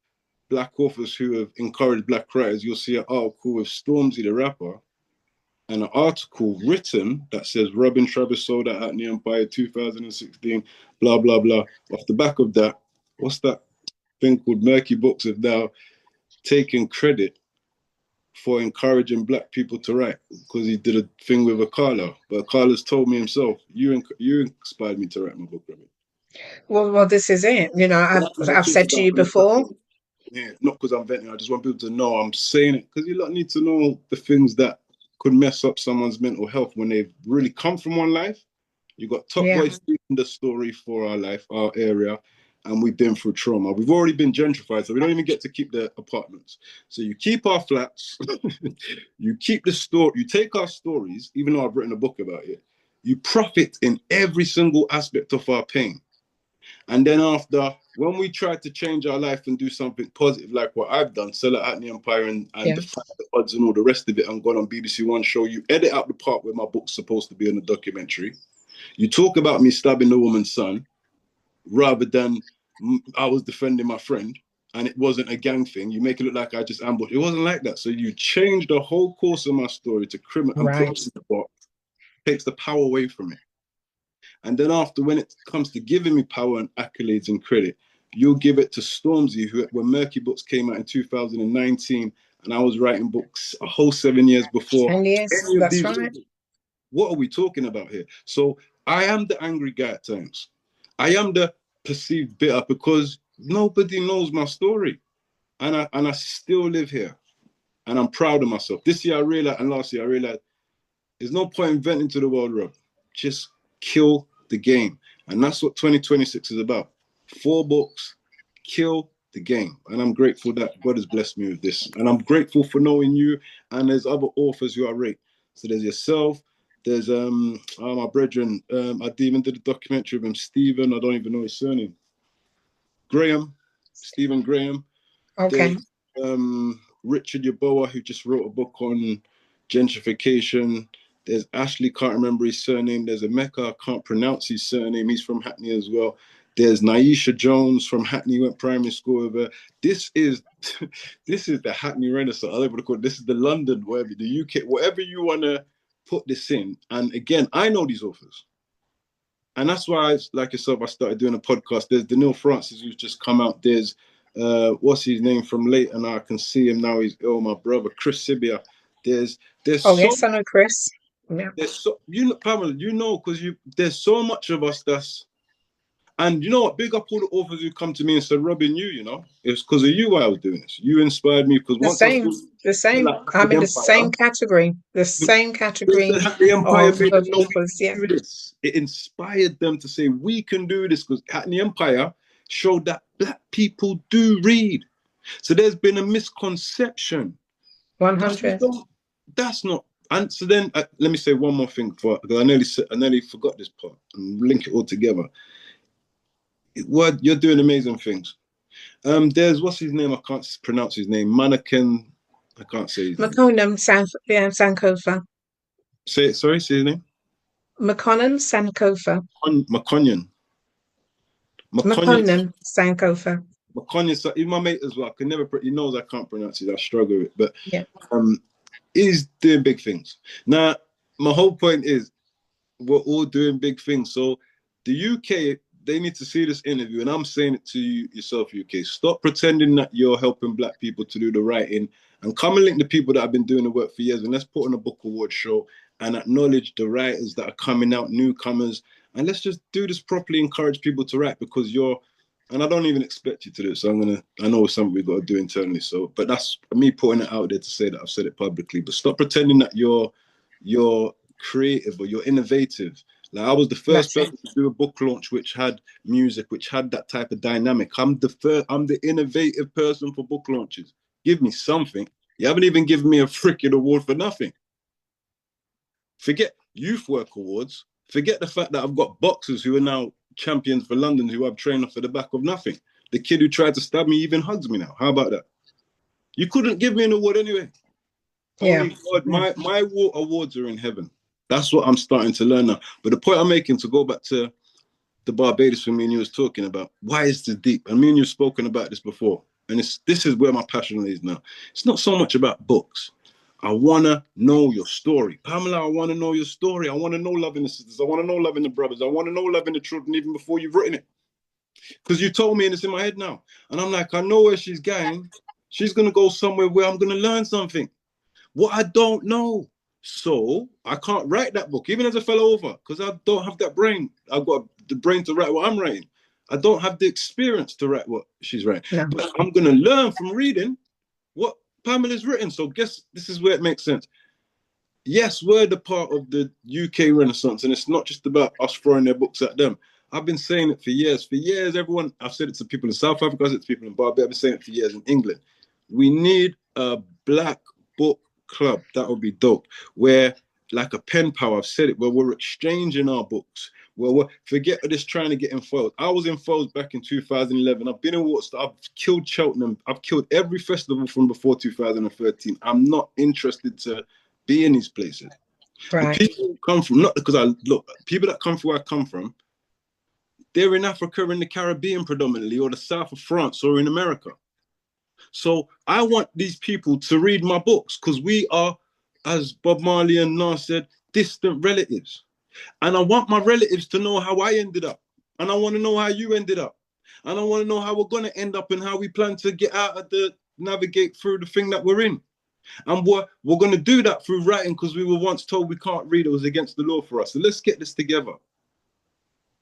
black authors who have encouraged black writers, you'll see an article with Stormzy the rapper and an article written that says Robyn Travis sold out Hackney Empire 2016, blah, blah, blah. Off the back of that, what's that thing called Murky Books have now taken credit for encouraging black people to write because he did a thing with Akala. But Akala's told me himself, you inspired me to write my book, Robyn. Well, this is it. That's what I I've talk said to about you on the before. platform. Yeah, not because I'm venting. I just want people to know I'm saying it because you lot need to know the things that could mess up someone's mental health when they've really come from one life. You got Top Yeah. Boy speaking the story for our life, our area, and we've been through trauma. We've already been gentrified, so we don't even get to keep the apartments. So you keep our flats, you keep the story, you take our stories, even though I've written a book about it. You profit in every single aspect of our pain. And then after, when we try to change our life and do something positive, like what I've done, sell it at the Empire and Yeah. defy the odds and all the rest of it, and gone on BBC One show, you edit out the part where my book's supposed to be in the documentary. You talk about me stabbing the woman's son, rather than I was defending my friend and it wasn't a gang thing. You make it look like I just ambushed. It wasn't like that. So you change the whole course of my story to criminal and put Right. it in the box, takes the power away from it. And then after, when it comes to giving me power and accolades and credit, you'll give it to Stormzy, who, when Murky Books came out in 2019, and I was writing books a whole 7 years before 10 years. any of That's these. right. What are we talking about here? So I am the angry guy at times. I am the perceived bitter because nobody knows my story. And I still live here. And I'm proud of myself. This year I realized, and last year I realized, there's no point inventing to the world, Rob. Just kill the game. And that's what 2026 is about. 4 books, kill the game. And I'm grateful that God has blessed me with this. And I'm grateful for knowing you. And there's other authors who I rate. So there's yourself. There's my brethren. I even did a documentary of him, Stephen. I don't even know his surname. Graham, Stephen Graham. Okay. There's Richard Yaboa, who just wrote a book on gentrification. There's Ashley, can't remember his surname. There's Emeka, I can't pronounce his surname. He's from Hackney as well. There's Naisha Jones from Hackney, went primary school with her. This is this is the Hackney Renaissance. I don't want to call it. This is the London, whatever, the UK, whatever you want to put this in. And again, I know these authors. And that's why, like yourself, I started doing a podcast. There's Daniel Francis, who's just come out. There's what's his name from Leighton? I can see him now. He's my brother, Chris Sibia. There's Oh, so yes, I know Chris. Yeah. there's so you know, Pamela, because there's so much of us that's, and you know what? Big up all the authors who come to me and said, Robyn, it's because of you why I was doing this. You inspired me because The once I same. saw The the same. like I'm the in the same Empire, category. The same the category Hackney Empire of, made them know we authors. Yeah. can do this. It inspired them to say we can do this because Hackney Empire showed that black people do read. So there's been a misconception that we 100. don't. That's not. And so then let me say one more thing because I nearly forgot this part and link it all together. You're doing amazing things. There's what's his name? I can't pronounce his name. Mannequin. I can't say his name. McConum Sankofa. Say it. Sorry. Say his name. McConum Sankofa. McConyon. McConyon. McConum Sankofa. McConyon. So he's my mate as well. I can never. He knows I can't pronounce it. I struggle with it. But Yeah. he's doing big things. Now, my whole point is we're all doing big things. So the UK, they need to see this interview, and I'm saying it to you yourself, UK. Stop pretending that you're helping black people to do the writing and come and link the people that have been doing the work for years, and let's put on a book award show and acknowledge the writers that are coming out, newcomers, and let's just do this properly, encourage people to write because and I don't even expect you to do it. So I know it's something we've got to do internally. So, but that's me putting it out there to say that I've said it publicly. But stop pretending that you're creative or you're innovative. Like I was the first That's it. person to do a book launch which had music, which had that type of dynamic. I'm the innovative person for book launches. Give me something. You haven't even given me a freaking award for nothing. Forget youth work awards. Forget the fact that I've got boxers who are now champions for London who I've trained off for the back of nothing. The kid who tried to stab me even hugs me now. How about that? You couldn't give me an award anyway. Yeah. Only God, my awards are in heaven. That's what I'm starting to learn now. But the point I'm making, to go back to the Barbados when me and you was talking about, why is this deep? And me and you have spoken about this before. And this is where my passion is now. It's not so much about books. I want to know your story. Pamela, I want to know your story. I want to know loving the sisters. I want to know loving the brothers. I want to know loving the children even before you've written it. Because you told me and it's in my head now. And I'm like, I know where she's going. She's going to go somewhere where I'm going to learn something. What I don't know. So I can't write that book, even as a fellow over, because I don't have that brain. I've got the brain to write what I'm writing. I don't have the experience to write what she's writing. No. But I'm going to learn from reading what Pamela's written. So guess this is where it makes sense. Yes, we're the part of the UK Renaissance, and it's not just about us throwing their books at them. I've been saying it for years. For years, everyone, I've said it to people in South Africa, I've said it to people in Barbados, I've been saying it for years in England. We need a black book club. That would be dope. Where like a pen pal. I've said it, where we're exchanging our books. Well, forget this trying to get in Foyles. I was in Foyles back in 2011. I've been in Waterstones. I've killed Cheltenham. I've killed every festival from before 2013. I'm not interested to be in these places. The Right. people who come from, not because I look, people that come from where I come from, they're in Africa, in the Caribbean predominantly, or the south of France, or in America. So I want these people to read my books because we are, as Bob Marley and Nas said, distant relatives. And I want my relatives to know how I ended up. And I want to know how you ended up. And I want to know how we're going to end up and how we plan to get out of navigate through the thing that we're in. And we're going to do that through writing because we were once told we can't read. It was against the law for us. So let's get this together.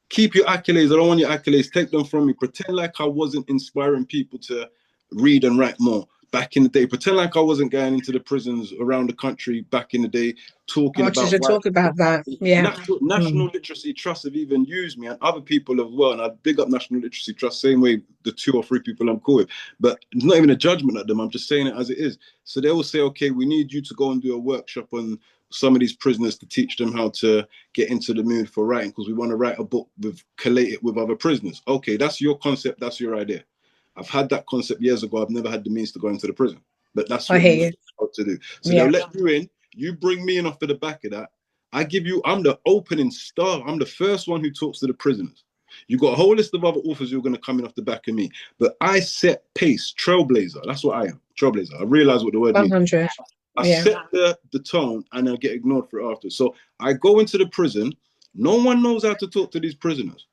Keep your accolades. I don't want your accolades. Take them from me. Pretend like I wasn't inspiring people to read and write more back in the day. Pretend like I wasn't going into the prisons around the country back in the day I talking want you about to white talk about that. Yeah. National Mm. Literacy Trust have even used me and other people as well. And I big up National Literacy Trust, same way the 2 or 3 people I'm cool with. But it's not even a judgment at them. I'm just saying it as it is. So they will say, okay, we need you to go and do a workshop on some of these prisoners to teach them how to get into the mood for writing because we want to write a book collate it with other prisoners. Okay, that's your concept. That's your idea. I've had that concept years ago. I've never had the means to go into the prison, but that's I what hear you you. want to do. So they'll Yeah. let you in. You bring me in off of the back of that. I'm the opening star. I'm the first one who talks to the prisoners. You got a whole list of other authors who are going to come in off the back of me, but I set pace, trailblazer. That's what I am, trailblazer. I realize what the word means. 100. I Yeah. set the tone and I get ignored for it after. So I go into the prison. No one knows how to talk to these prisoners.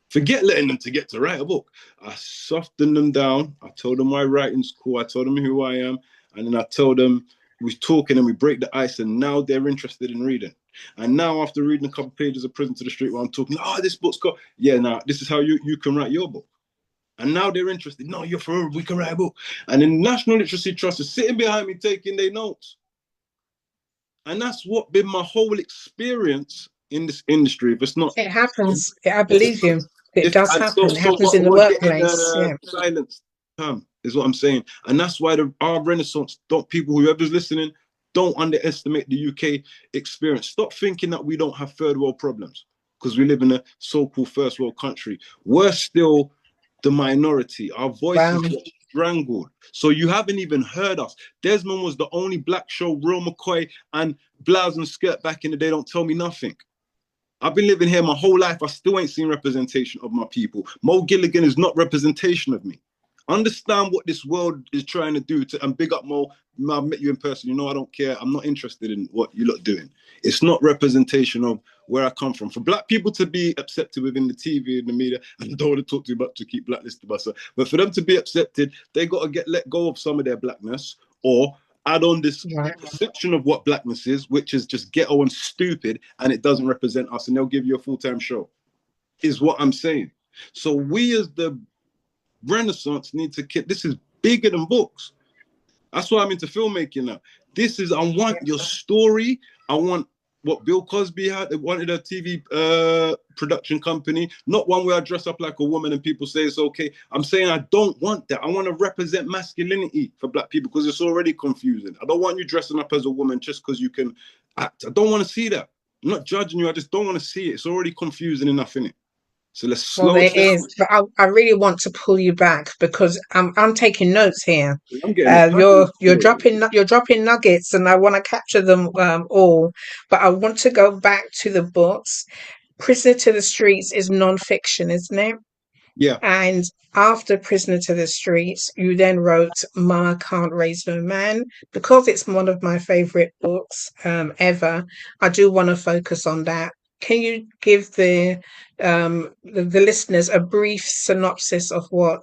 Forget letting them to get to write a book. I soften them down. I told them my writing's cool. I told them who I am. And then I told them we're talking and we break the ice. And now they're interested in reading. And now after reading a couple pages of Prison to the Street where I'm talking, oh, this book's got, yeah, now this is how you can write your book. And now they're interested. No, you're for real. We can write a book. And the National Literacy Trust is sitting behind me taking their notes. And that's what been my whole experience in this industry. If it's not, It happens. I believe you. It if does and so happen. It so happens in the we're getting workplace. Yeah. silenced, is what I'm saying. And that's why our Renaissance, don't people, whoever's listening, don't underestimate the UK experience. Stop thinking that we don't have third world problems because we live in a so-called first world country. We're still the minority. Our voices Wow. get strangled. So you haven't even heard us. Desmond was the only black show, Real McCoy and Blouse and Skirt back in the day. Don't tell me nothing. I've been living here my whole life. I still ain't seen representation of my people. Mo Gilligan is not representation of me. Understand what this world is trying to do and big up Mo. I've met you in person. You know, I don't care. I'm not interested in what you lot doing. It's not representation of where I come from. For black people to be accepted within the TV and the media, I don't want to talk too much to keep blacklisted myself, but for them to be accepted, they got to let go of some of their blackness or add on this Right. perception of what blackness is, which is just ghetto and stupid, and it doesn't represent us, and they'll give you a full-time show, is what I'm saying. So we as the Renaissance need to keep, this is bigger than books. That's why I'm into filmmaking now. I want your story. I want what Bill Cosby had. They wanted a TV production company, not one where I dress up like a woman and people say it's okay. I'm saying I don't want that. I want to represent masculinity for black people because it's already confusing. I don't want you dressing up as a woman just because you can act. I don't want to see that. I'm not judging you. I just don't want to see it. It's already confusing enough, innit? So let's Well, slow there it is, down. but I really want to pull you back because I'm taking notes here. I'm getting a pattern. You're dropping nuggets, and I want to capture them all. But I want to go back to the books. Prisoner to the Streets is non-fiction, isn't it? Yeah. And after Prisoner to the Streets, you then wrote Mama Can't Raise No Man. Because it's one of my favorite books ever, I do want to focus on that. Can you give the listeners a brief synopsis of what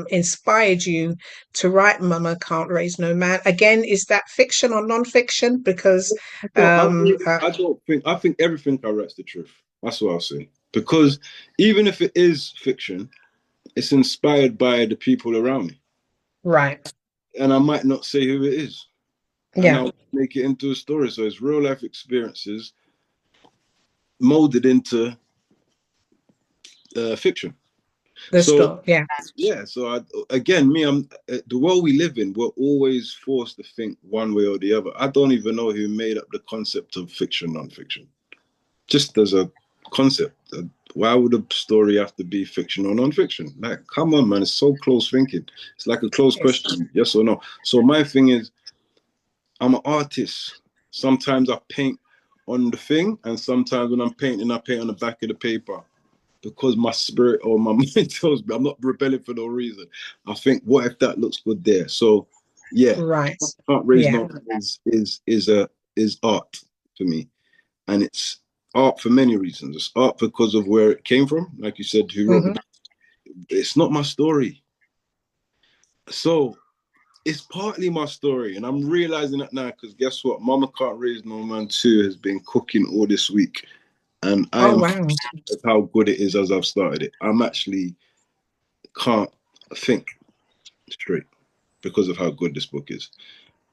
inspired you to write Mama Can't Raise No Man? Again, is that fiction or non-fiction? Because No, um, uh, I don't think. I think everything I write's the truth. That's what I'll say. Because even if it is fiction, it's inspired by the people around me, right, and I might not say who it is, and yeah, I'll make it into a story. So it's real life experiences molded into fiction. The So store, yeah. yeah, so again, me, I'm the world we live in. We're always forced to think one way or the other. I don't even know who made up the concept of fiction, non-fiction. Just as a concept, why would a story have to be fiction or non-fiction? Like, come on, man, it's so close thinking. It's like a closed It's question, yes or no. So my thing is, I'm an artist. Sometimes I paint on the thing, and sometimes when I'm painting, I paint on the back of the paper because my spirit or my mind tells me I'm not rebelling for no reason. I think, what if that looks good there? So, yeah, right. can't raise Yeah. no is art for me, and it's art for many reasons. It's art because of where it came from, like you said, who wrote the Hmm. book. It's not my story, so it's partly my story, and I'm realizing that now because guess what? Mama Can't Raise No Man 2 has been cooking all this week, and I Oh am wow. of how good it is as I've started it. I'm actually can't think straight because of how good this book is.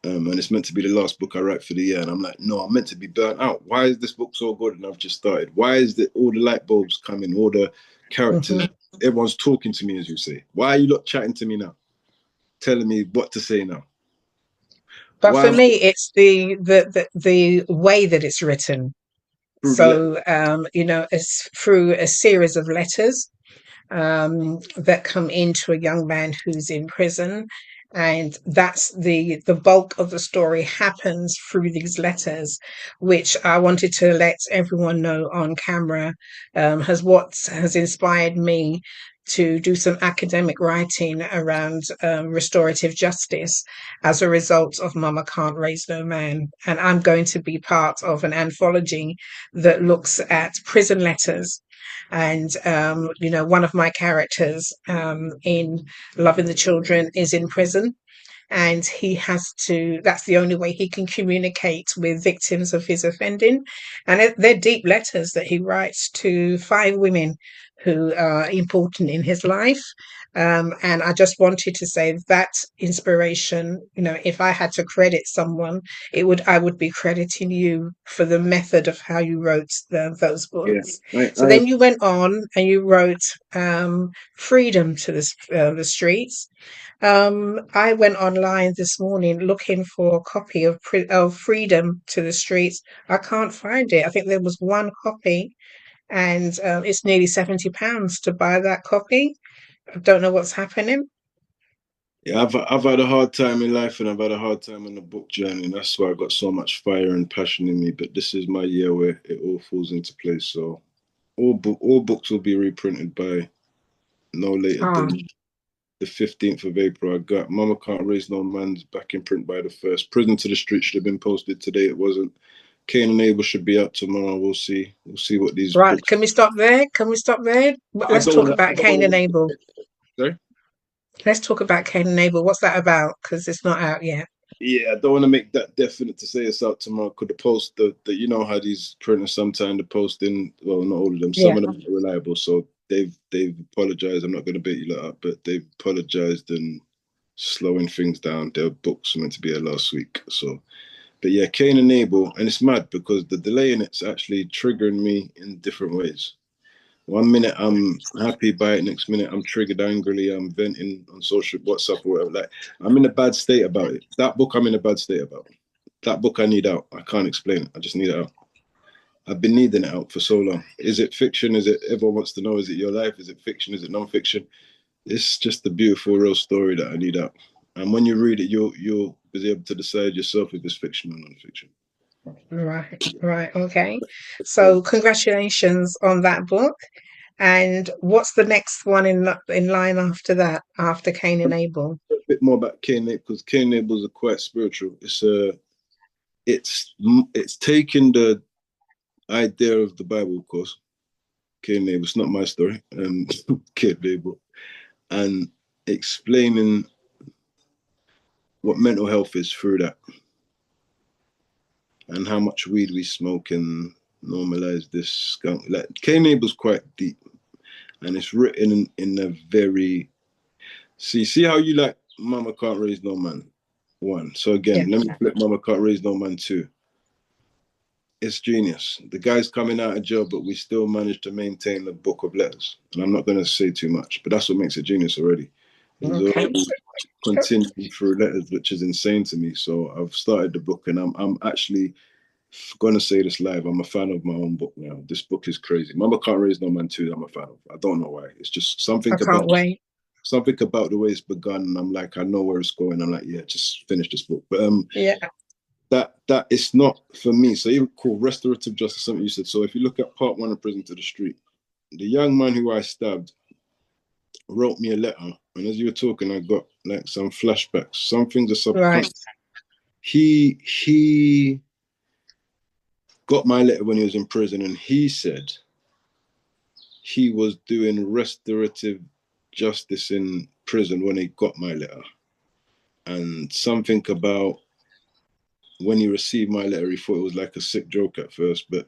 And it's meant to be the last book I write for the year. And I'm like, no, I'm meant to be burnt out. Why is this book so good? And I've just started. Why is it all the light bulbs coming, all the characters, Hmm. everyone's talking to me, as you say? Why are you not chatting to me now? Telling me what to say now? But Why for am me, it's the way that it's written. through the letter? So it's through a series of letters that come into a young man who's in prison. And that's the bulk of the story happens through these letters, which I wanted to let everyone know on camera, has inspired me to do some academic writing around restorative justice as a result of Mama Can't Raise No Man. And I'm going to be part of an anthology that looks at prison letters, and one of my characters in Loving the Children is in prison, and he has to, that's the only way he can communicate with victims of his offending. And they're deep letters that he writes to 5 women who are important in his life. And I just wanted to say that inspiration, if I had to credit someone, I would be crediting you for the method of how you wrote those Yeah, books. So I then you went on and you wrote Freedom to the Streets. I went online this morning looking for a copy of Freedom to the Streets. I can't find it. I think there was one copy, and it's nearly £70 to buy that copy. I don't know what's happening. yeah, I've had a hard time in life, and I've had a hard time on the book journey, and that's why I got so much fire and passion in me. But this is my year where it all falls into place. So all books will be reprinted by no later Ah, than the 15th of April. I got Mama Can't Raise No Man's back in print by the first. Prison to the Street should have been posted today. It wasn't. Cain and Abel should be out tomorrow. We'll see. We'll see what these right. books. Can we stop there? Can we stop there? I Let's don't talk want about Cain and Abel. to. Sorry? Let's talk about Cain and Abel. What's that about? Because it's not out yet. Yeah, I don't want to make that definite to say it's out tomorrow. Could the post the you know how these printers sometimes the posting, well, not all of them, some Yeah. of them are reliable. So they've apologized. I'm not going to bait you lot up, but they've apologized and slowing things down. Their books were meant to be here last week. So, but yeah, Cain and Abel, and it's mad because the delay in it's actually triggering me in different ways. One minute I'm happy by it, next minute I'm triggered angrily, I'm venting on social WhatsApp or whatever. Like I'm in a bad state about it. That book I'm in a bad state about. That book I need out. I can't explain it. I just need it out. I've been needing it out for so long. Is it fiction? Is it everyone wants to know? Is it your life? Is it fiction? Is it non-fiction? It's just a beautiful, real story that I need out. And when you read it, you'll be able to decide yourself if it's fiction or non-fiction. Right. Right. Okay. So congratulations on that book. And what's the next one in line after that, after Cain and Abel? A bit more about Cain because Cain Abels are quite spiritual. It's taking the idea of the Bible, of course. Cain and Abel. It's not my story. Cain and Abel, and explaining what mental health is through that, and how much weed we smoke and normalize this skunk. Like Cain and Abel's quite deep, and it's written in a very see how you like Mama Can't Raise No Man 1. So Yeah. again, let me flip Mama Can't Raise No Man 2. it's genius. The guy's coming out of jail, but we still managed to maintain the book of letters. And I'm not going to say too much, but that's what makes it genius already. He's Okay. already continuing through letters, which is insane to me. So I've started the book, and I'm actually going to say this live. I'm a fan of my own book now. This book is crazy. Mama Can't Raise No Man 2, I'm a fan of. I don't know why. It's just I can't wait. something about the way it's begun. And I'm like, I know where it's going. I'm like, yeah, just finish this book. But Yeah. that it's not for me. So even cool, restorative justice, something you said. So if you look at part one of Prison to the Street, the young man who I stabbed wrote me a letter, and as you were talking, I got like some flashbacks. Some things are Right. subconscious. He got my letter when he was in prison, and he said he was doing restorative justice in prison when he got my letter. And something about when he received my letter, he thought it was like a sick joke at first, but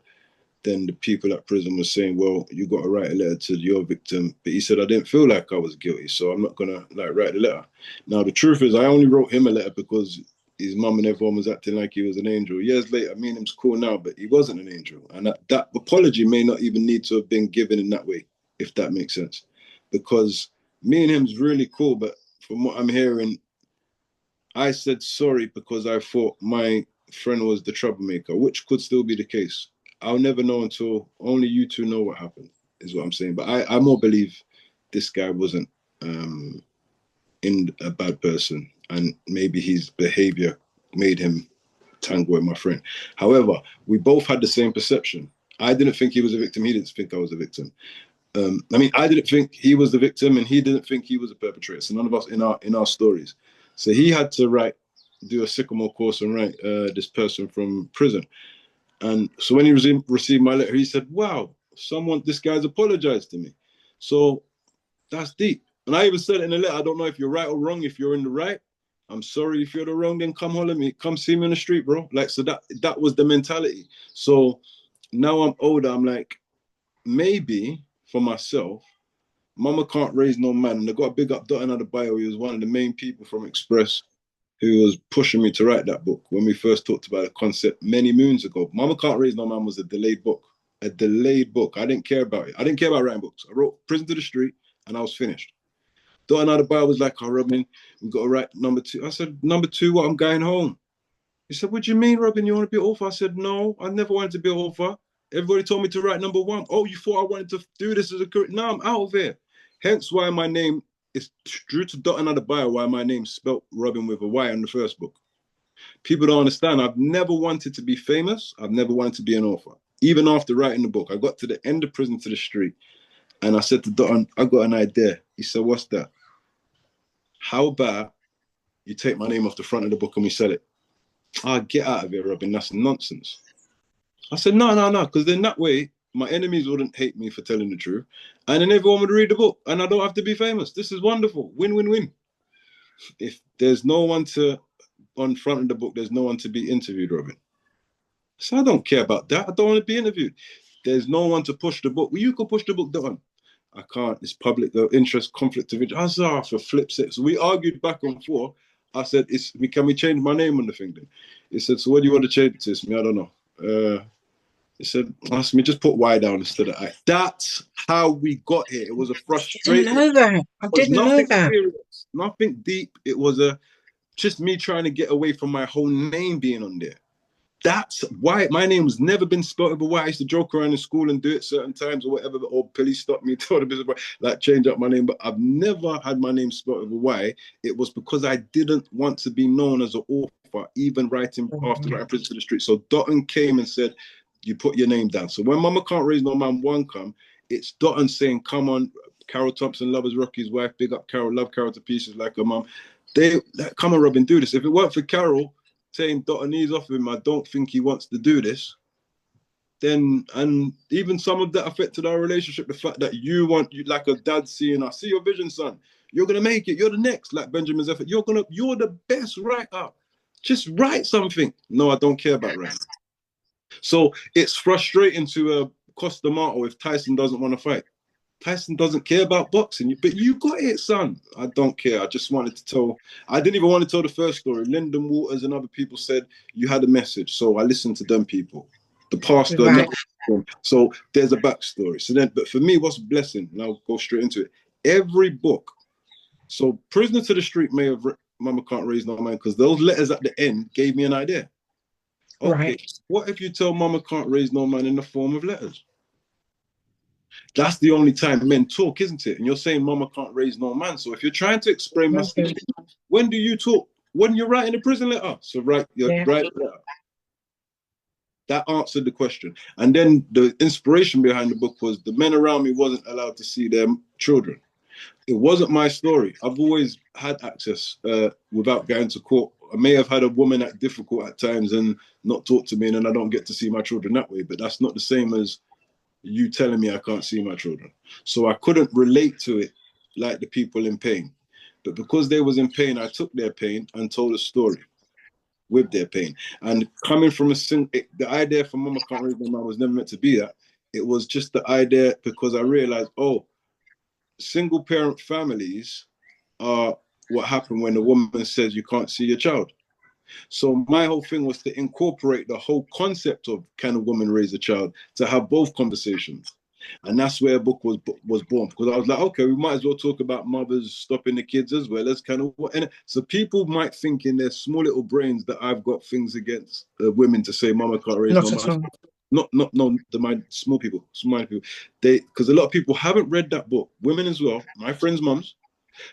then the people at prison were saying, well, you got to write a letter to your victim. But he said, I didn't feel like I was guilty, so I'm not going to like write the letter. Now, the truth is, I only wrote him a letter because his mum and everyone was acting like he was an angel. Years later, me and him's cool now, but he wasn't an angel. And that apology may not even need to have been given in that way, if that makes sense. Because me and him's really cool, but from what I'm hearing, I said sorry because I thought my friend was the troublemaker, which could still be the case. I'll never know until only you two know what happened, is what I'm saying. But I more believe this guy wasn't in a bad person, and maybe his behavior made him tangle with my friend. However, we both had the same perception. I didn't think he was a victim. He didn't think I was a victim. I mean, I didn't think he was the victim, and he didn't think he was a perpetrator. So none of us in our stories. So he had to do a sycamore course and write this person from prison. And so when he received my letter, he said, wow, this guy's apologized to me. So that's deep. And I even said in the letter, I don't know if you're right or wrong. If you're in the right, I'm sorry. If you're the wrong, then come holler at me. Come see me on the street, bro. Like, so that was the mentality. So now I'm older. I'm like, maybe for myself, Mama Can't Raise No Man. And I got a big up Dotting out the bio. He was one of the main people from Express who was pushing me to write that book when we first talked about the concept many moons ago. Mama Can't Raise No Man was a delayed book. A delayed book. I didn't care about it. I didn't care about writing books. I wrote Prison to the Street and I was finished. Dotting out the bio was like, oh, Robyn, we got to write number 2. I said, number 2, what? I'm going home. He said, what do you mean, Robyn? You want to be an author? I said, no, I never wanted to be an author. Everybody told me to write number 1. Oh, you thought I wanted to do this as a career? No, I'm out of here. Hence why my name is due to Dotting out the bio, why my name's spelt Robyn with a Y in the first book. People don't understand. I've never wanted to be famous. I've never wanted to be an author. Even after writing the book, I got to the end of Prison to the Street and I said to Dotton, I got an idea. He said, what's that? How about you take my name off the front of the book and we sell it? Get out of here, Robyn. That's nonsense. I said, no, because then that way my enemies wouldn't hate me for telling the truth. And then everyone would read the book and I don't have to be famous. This is wonderful. Win, win, win. If there's no one on front of the book, there's no one to be interviewed, Robyn. So I don't care about that. I don't want to be interviewed. There's no one to push the book. Well, you can push the book down. I can't. It's public interest, conflict of interest. I said, for flip's sake. So we argued back and forth. I said, can we change my name on the thing then? He said, so what do you want to change it to? It's me, I don't know. He said, ask me, just put Y down instead of I. That's how we got here. It was a Didn't frustration. know that. I It was didn't know nothing that. serious, nothing deep. It was just me trying to get away from my whole name being on there. That's why my name's never been spelled with a Y. I used to joke around in school and do it certain times or whatever, or police stopped me, told the business boy, like change up my name. But I've never had my name spelled with a Y. It was because I didn't want to be known as an author, even writing after writing Prison to the Street. So Dotton came and said, you put your name down. So when Mama Can't Raise No Man 1 come, it's Dotton saying, come on, Carol Thompson, Lovers Rocky's wife, big up Carol, love Carol to pieces like her mum. Come on, Robyn, do this. If it weren't for Carol saying Dotton knees off him, I don't think he wants to do this, then, and even some of that affected our relationship, the fact that you like a dad seeing, I see your vision, son. You're gonna make it, you're the next, like Benjamin's effort. You're the best writer. Just write something. No, I don't care about writing. So it's frustrating to Costa D'Amato if Tyson doesn't want to fight. Tyson doesn't care about boxing, but you got it, son. I don't care. I just wanted to tell. I didn't even want to tell the first story. Lyndon Waters and other people said you had a message, so I listened to them people. The pastor Right. never. So there's a backstory. So then, but for me, what's blessing? And I'll go straight into it. Every book. So Prisoner to the Street may have Mama Can't Raise No Man because those letters at the end gave me an idea. Okay, Right. what if you tell Mama Can't Raise No Man in the form of letters? That's the only time men talk, isn't it? And you're saying Mama can't raise no man. So if you're trying to explain Mhm. masculinity, when do you talk? When you're writing a prison letter. So write your Yeah. write letter. That answered the question. And then the inspiration behind the book was the men around me wasn't allowed to see their children. It wasn't my story. I've always had access without going to court. I may have had a woman act difficult at times and not talk to me, and then I don't get to see my children that way. But that's not the same as you telling me I can't see my children. So I couldn't relate to it like the people in pain. But because they was in pain, I took their pain and told a story with their pain. And coming from the idea from Mama Can't Raise No Man was never meant to be that. It was just the idea because I realized, oh, single parent families are what happened when a woman says you can't see your child. So my whole thing was to incorporate the whole concept of can a woman raise a child to have both conversations. And that's where a book was born because I was like, okay, we might as well talk about mothers stopping the kids as well as kind of what. And so people might think in their small little brains that I've got things against women to say, "Mama can't raise no Not at man." all. Not no the my small people, small people. They because a lot of people haven't read that book. Women as well, my friends' mums,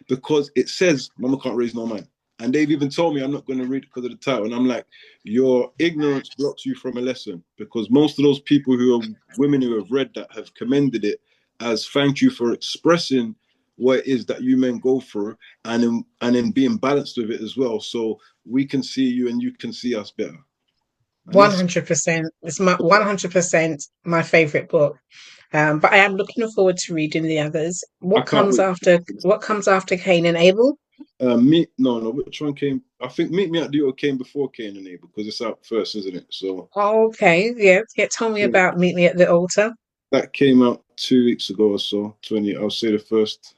because it says Mama can't raise no man. And they've even told me I'm not going to read it because of the title. And I'm like, your ignorance blocks you from a lesson because most of those people who are women who have read that have commended it as thank you for expressing what it is that you men go through and in being balanced with it as well. So we can see you and you can see us better. And that's 100%. It's my 100% my favorite book. But I am looking forward to reading the others. I can't wait. What comes after Cain and Abel? No, which one came? I think Meet Me at the Altar came before Cain and Abel because it's out first, isn't it? So Oh, okay. Yeah. Yeah. Tell me yeah, about Meet Me at the Altar. that came out 2 weeks ago or so. 20. I'll say the 1st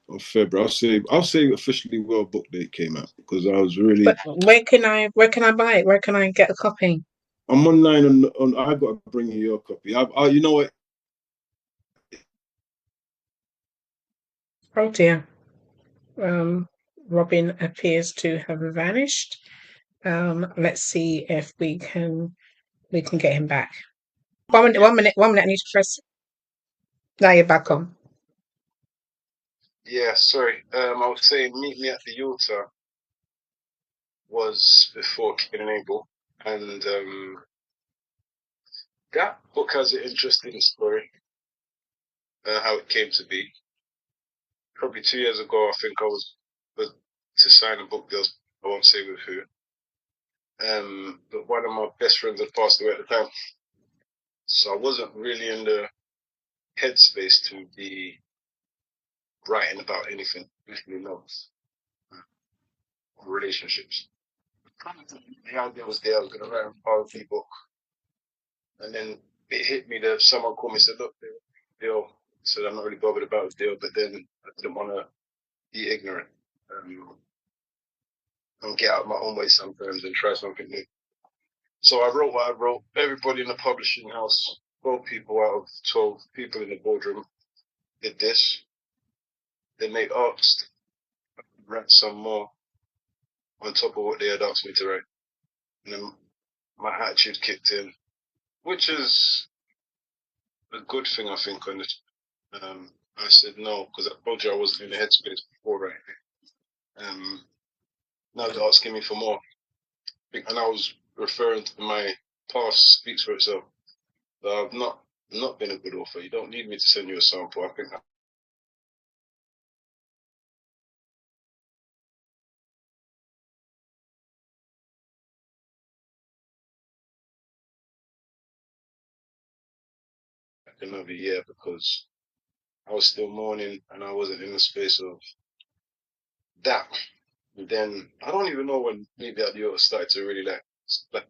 of February. I'll say officially World Book Day came out because I was But really. where can I buy it? Where can I get a copy? I'm online on. I got to bring you your copy. You know what? Oh dear. Um, Robin appears to have vanished. Let's see if we can get him back. 1 minute, 1 minute, 1 minute. I need to press. Now you're back on. Yeah, sorry. I was saying Meet Me at the Altar was before Cain and Abel, and that book has an interesting story. How it came to be. Probably 2 years ago, I think I was to sign a book deal. I won't say with who. But one of my best friends had passed away at the time, so I wasn't really in the headspace to be writing about anything, especially love or relationships. The idea was there. I was going to write a poetry book, and then it hit me that someone called me and said, "Look, deal." Said I'm not really bothered about the deal, but then I didn't want to be ignorant and get out of my own way sometimes and try something new. So I wrote what I wrote. Everybody in the publishing house, 12 people out of 12 people in the boardroom did this. Then they asked, write some more on top of what they had asked me to write. And then my attitude kicked in, which is a good thing, I think. On it. I said no, because I told you I wasn't in the headspace before writing it. Now they're asking me for more. And I was referring to my past speaks for itself. I've not been a good author. You don't need me to send you a sample. I think another year because I was still mourning and I wasn't in the space of that. And then I don't even know when maybe at the auto started to really like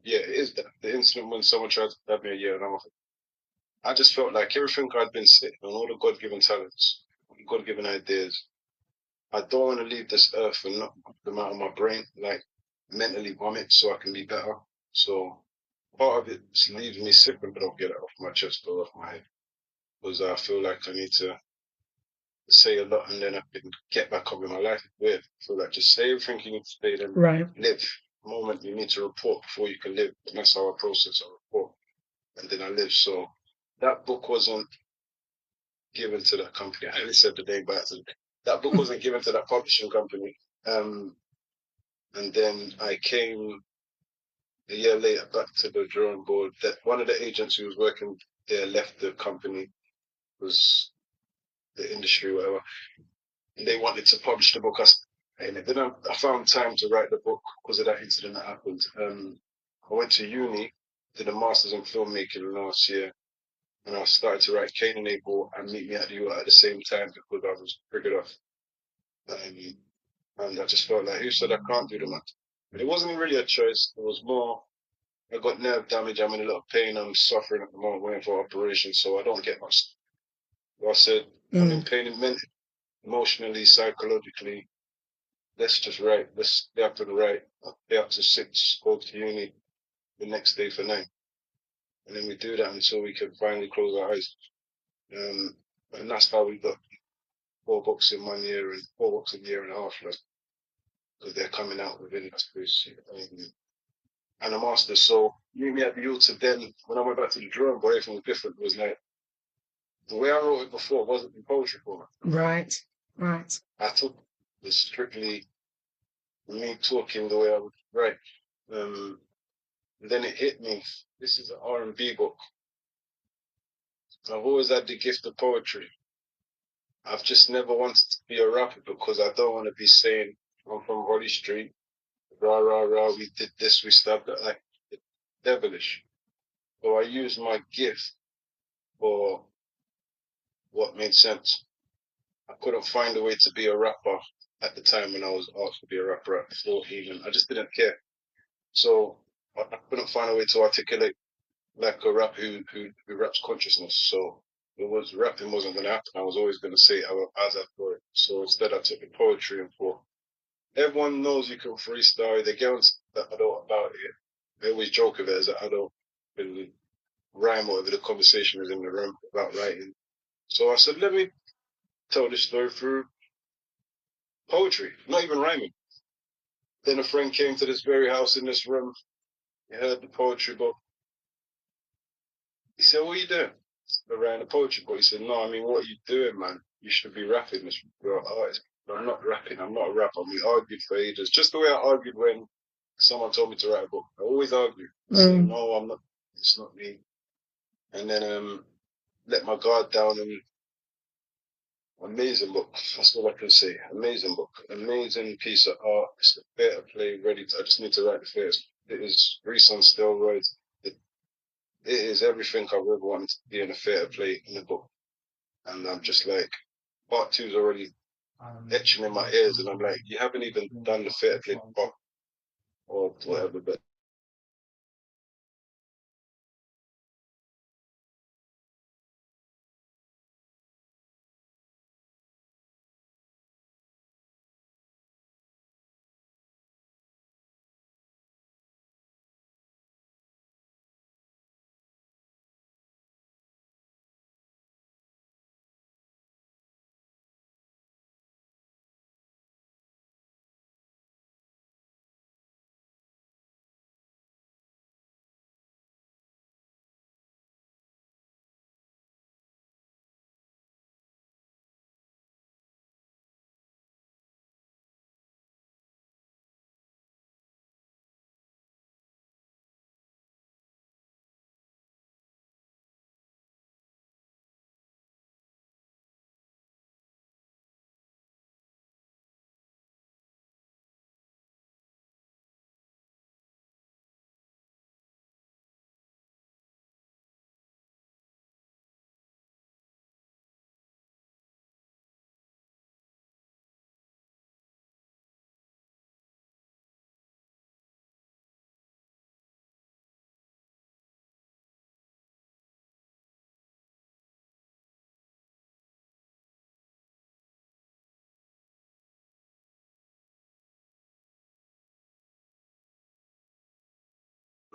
yeah, it is that the incident when someone tried to stab me a year and I just felt like everything I'd been sitting on, all the God given talents, God given ideas. I don't want to leave this earth and not put them out of my brain, like mentally vomit so I can be better. So part of it leaves me sick when I don't get it off my chest or off my head, because I feel like I need to say a lot and then I can get back up in my life. It's weird. I feel like just say everything you need to say, then Right. live. The moment you need to report before you can live, and that's how I process. I report and then I live. So that book wasn't given to that company. I only said the name by accident. That book wasn't given to that publishing company. And then I came a year later back to the drawing board. That one of the agents who was working there left the company, was the industry, whatever. And they wanted to publish the book. And then I found time to write the book because of that incident that happened. I went to uni, did a master's in filmmaking last year, and I started to write Cain and Abel and Meet Me at the U at the same time because I was triggered off. And I just felt like, who said I can't do the math? But it wasn't really a choice. It was more, I got nerve damage. I'm in a lot of pain. I'm suffering at the moment, waiting for operation, so I don't get much. So I said, I'm in pain mentally, emotionally, psychologically. Let's just write. Let's stay up and write. I'll stay up to 6, go to uni the next day for 9. And then we do that until we can finally close our eyes. And that's how we got 4 books in 1 year and 4 books in a year and a half, because they're coming out within that space. And a master. So Meet Me at the Altar, then when I went back to the drawing board, everything was different. It was like the way I wrote it before wasn't in poetry format. Right. Right. I took it strictly me talking the way I would write. And then it hit me. This is an R&B book. I've always had the gift of poetry. I've just never wanted to be a rapper because I don't want to be saying I'm from Holly Street, rah rah rah. We did this, we stabbed that. Like, it's devilish. So I used my gift for what made sense. I couldn't find a way to be a rapper at the time when I was asked to be a rapper at 14, and I just didn't care. So I couldn't find a way to articulate like a rapper who raps consciousness. So it was rapping wasn't going to happen. I was always going to say it as I thought it. So instead, I took the poetry and thought, everyone knows you can freestyle. They get on that I don't about it. They always joke of it as that I don't really rhyme whatever the conversation is in the room about writing. So I said, let me tell this story through poetry, not even rhyming. Then a friend came to this very house in this room. He heard the poetry book. He said, what are you doing? Around the poetry book. He said, no, I mean, what are you doing, man? You should be rapping this. You're an artist. I'm not rapping. I'm not a rapper. We argued for ages. Just the way I argued when someone told me to write a book. I always argue. Say, no, I'm not. It's not me. And then let my guard down, and amazing book. That's all I can say. Amazing book. Amazing piece of art. It's a theatre play ready to, I just need to write the first. It is Grease on steroids. It is everything I've ever wanted to be in a theatre play in a book. And I'm just like, part 2 is already etching in my ears, and I'm like, you haven't even done the theatre play part or whatever, but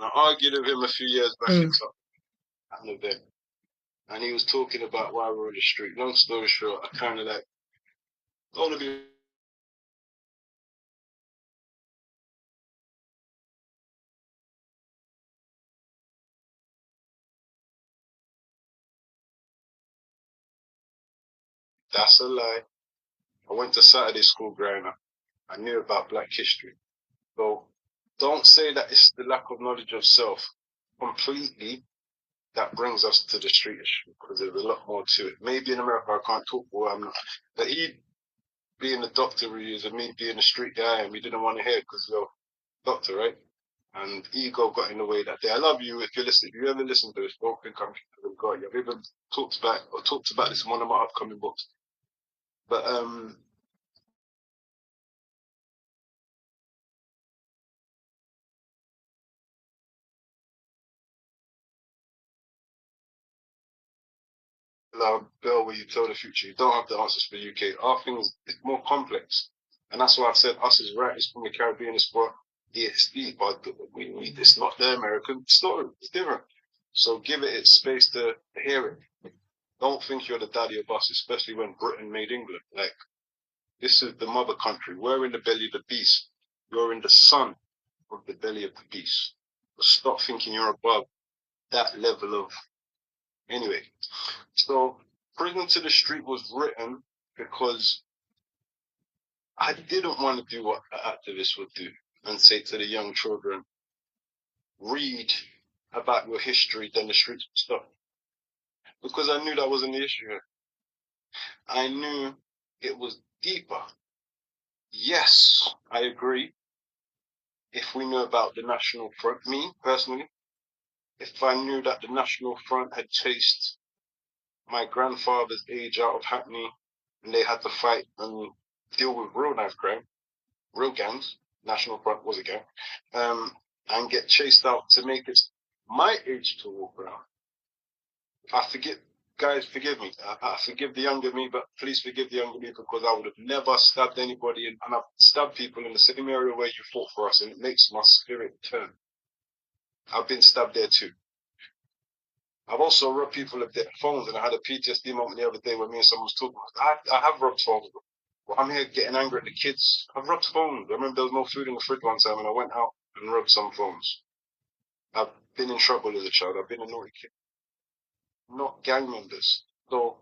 And I argued with him a few years back Mm. at an event, and he was talking about why we're on the street. Long story short, I kind of like, all of you. That's a lie. I went to Saturday school growing up. I knew about Black history. So don't say that it's the lack of knowledge of self. Completely, that brings us to the street issue because there's a lot more to it. Maybe in America I can't talk for where I'm not. But he, being the doctor he is, and me being the street guy, and we didn't want to hear because you're a doctor, right? And ego got in the way that day. I love you if you listen. If you ever listen to this, don't think I'm God. I've even talked about this in one of my upcoming books. But Bill, where you tell the future, you don't have the answers for the UK. Our thing is it's more complex, and that's why I've said us as writers from the Caribbean is for ESD, but it's not the American story. It's different. So give it its space to hear it. Don't think you're the daddy of us, especially when Britain made England. Like this is the mother country. We're in the belly of the beast. You're in the sun of the belly of the beast. But stop thinking you're above that level of anyway. So Prison to the Street was written because I didn't want to do what the activists would do and say to the young children, read about your history, then the streets would stop. Because I knew that wasn't the issue here. I knew it was deeper. Yes, I agree. If we knew about the National Front, me personally, if I knew that the National Front had chased my grandfather's age out of Hackney and they had to fight and deal with real knife crime, real gangs, National Front was a gang, and get chased out to make it my age to walk around. I forgive, guys, forgive me. I forgive the younger me, but please forgive the younger me because I would have never stabbed anybody, and I've stabbed people in the same area where you fought for us, and it makes my spirit turn. I've been stabbed there too. I've also robbed people with their phones, and I had a PTSD moment the other day when me and someone was talking. I have robbed phones. Well, I'm here getting angry at the kids. I've robbed phones. I remember there was no food in the fridge one time, and I went out and robbed some phones. I've been in trouble as a child. I've been a naughty kid, not gang members. So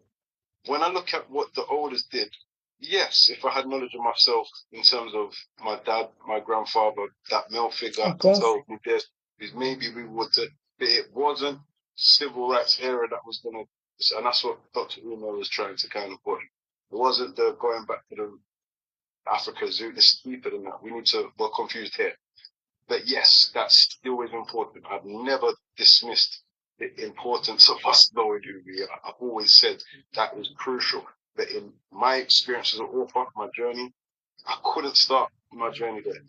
when I look at what the oldest did, yes, if I had knowledge of myself in terms of my dad, my grandfather, that male figure Of to course. tell me this, maybe we would, but it wasn't civil rights era that was going to, and that's what Dr. Umo was trying to kind of put. It wasn't the going back to the Africa Zoo, it's deeper than that. We're confused here. But yes, that's still is important. I've never dismissed the importance of us knowing who we are. I've always said that was crucial. But in my experience as an author, my journey, I couldn't start my journey there.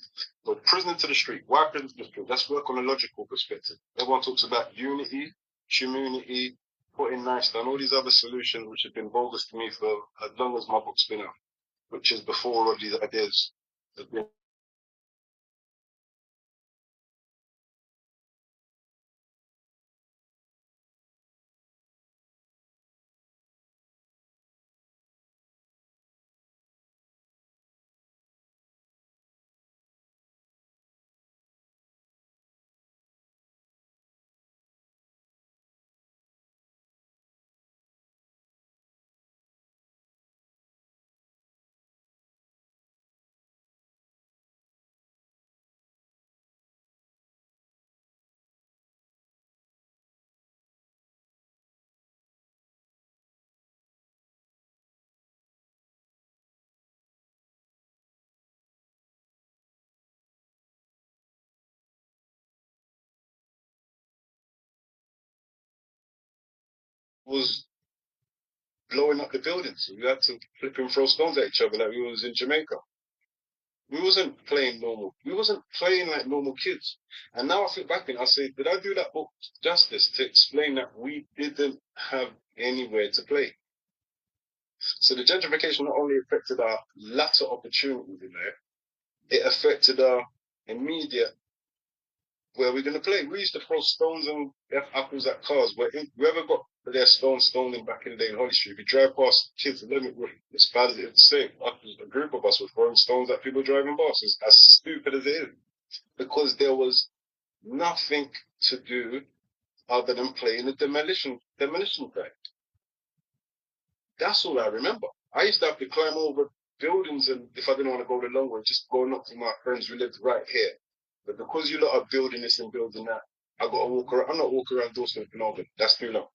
But prison to the street, why prison to the street? Let's work on a logical perspective. Everyone talks about unity, community, putting nice down, all these other solutions which have been bogus to me for as long as my book's been out, which is before all of these ideas have been was blowing up the buildings. We had to flip and throw stones at each other like we was in Jamaica. We wasn't playing normal. We wasn't playing like normal kids. And now I think back and I say, did I do that book justice to explain that we didn't have anywhere to play? So the gentrification not only affected our latter opportunities in there, it affected our immediate where are we going to play? We used to throw stones and apples at cars. Whoever got their stolen back in the day in Holly Street, if you drive past kids, it's bad as it's the same. A group of us were throwing stones at people driving past. It's as stupid as it is. Because there was nothing to do other than playing the demolition thing. That's all I remember. I used to have to climb over buildings, and if I didn't want to go the long way, just go and knock to my friends who lived right here. But because you lot are building this and building that, I got to walk around. I'm not walking around doors for Northern. That's too long.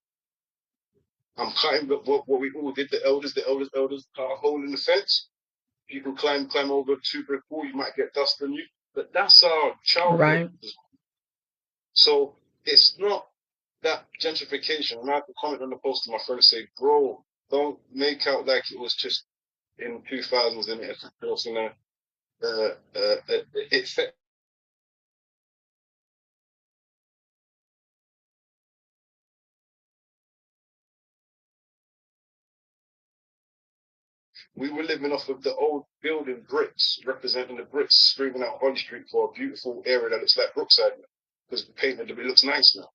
I'm cutting what we all did. The elders cut a hole in the fence. You can climb over a 2-brick wall. You might get dust on you. But that's our childhood. Right. So it's not that gentrification. And I had to comment on the post to my friend and say, bro, don't make out like it was just in 2000s and it was in it we were living off of the old building bricks, representing the bricks, screaming out Holly Street for a beautiful area that looks like Brookside now, because the painted it looks nice now.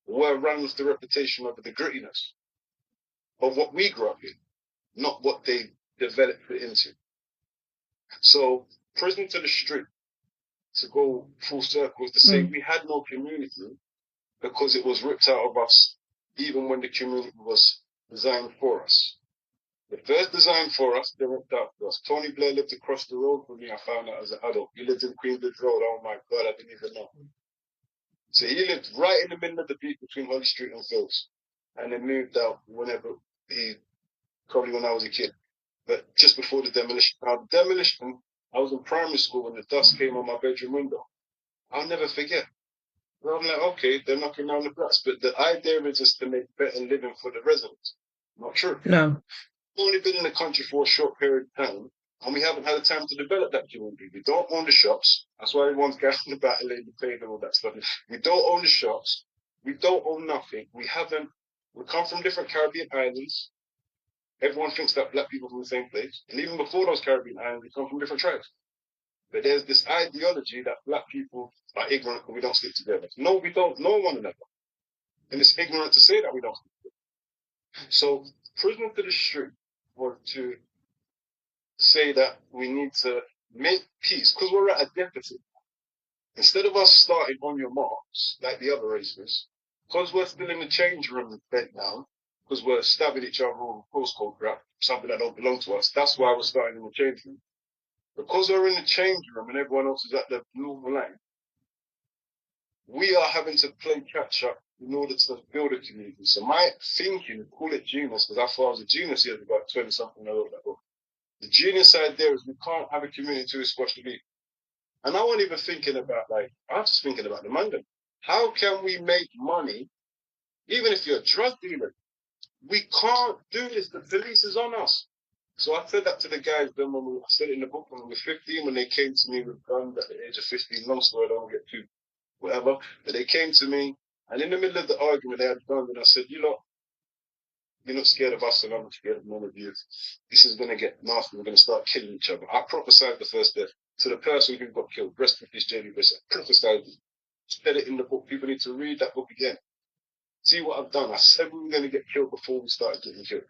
We're running with the reputation of the grittiness of what we grew up in, not what they developed it into. So, prison to the street, to go full circle, is to say we had no community because it was ripped out of us, even when the community was designed for us. The first design for us, they ripped out for us. Tony Blair lived across the road from me, I found out as an adult. He lived in Queensbridge Road. Oh my God, I didn't even know. So he lived right in the middle of the beat between Holly Street and Phil's. And then moved out probably when I was a kid. But just before the demolition. Now, the demolition, I was in primary school when the dust came on my bedroom window. I'll never forget. Well, I'm like, okay, they're knocking down the flats. But the idea is just to make better living for the residents. Not true. No. We've only been in the country for a short period of time, and we haven't had the time to develop that community. We don't own the shops. That's why everyone's gassing about the pay and all that stuff. We don't own the shops. We don't own nothing. We come from different Caribbean islands. Everyone thinks that black people are from the same place. And even before those Caribbean islands, we come from different tribes. But there's this ideology that black people are ignorant and we don't stick together. No, we don't know one another. And it's ignorant to say that we don't stick together. So, prison to the street was to say that we need to make peace because we're at a deficit. Instead of us starting on your marks like the other races, because we're still in the change room bent now, because we're stabbing each other over postcode crap, something that don't belong to us. That's why we're starting in the change room. Because we're in the change room and everyone else is at the normal line, we are having to play catch up in order to build a community. So my thinking, call it genius, because I thought I was a genius here about 20 something. I wrote that book. The genius idea is we can't have a community who squash the beat. And I wasn't even thinking about I was just thinking about the Monday. How can we make money, even if you're a drug dealer? We can't do this. The police is on us. So I said that to the guys then I said it in the book when we were 15, when they came to me with guns at the age of 15, long story, I don't want to get too whatever. But they came to me, and in the middle of the argument, they had guns, and I said, you're not scared of us, and I'm not scared of none of you. This is going to get nasty. We're going to start killing each other. I prophesied the first death to the person who got killed. Rest in peace, Jamie Briss. I prophesied it. Said it in the book. People need to read that book again. See what I've done. I said we were going to get killed before we started getting killed.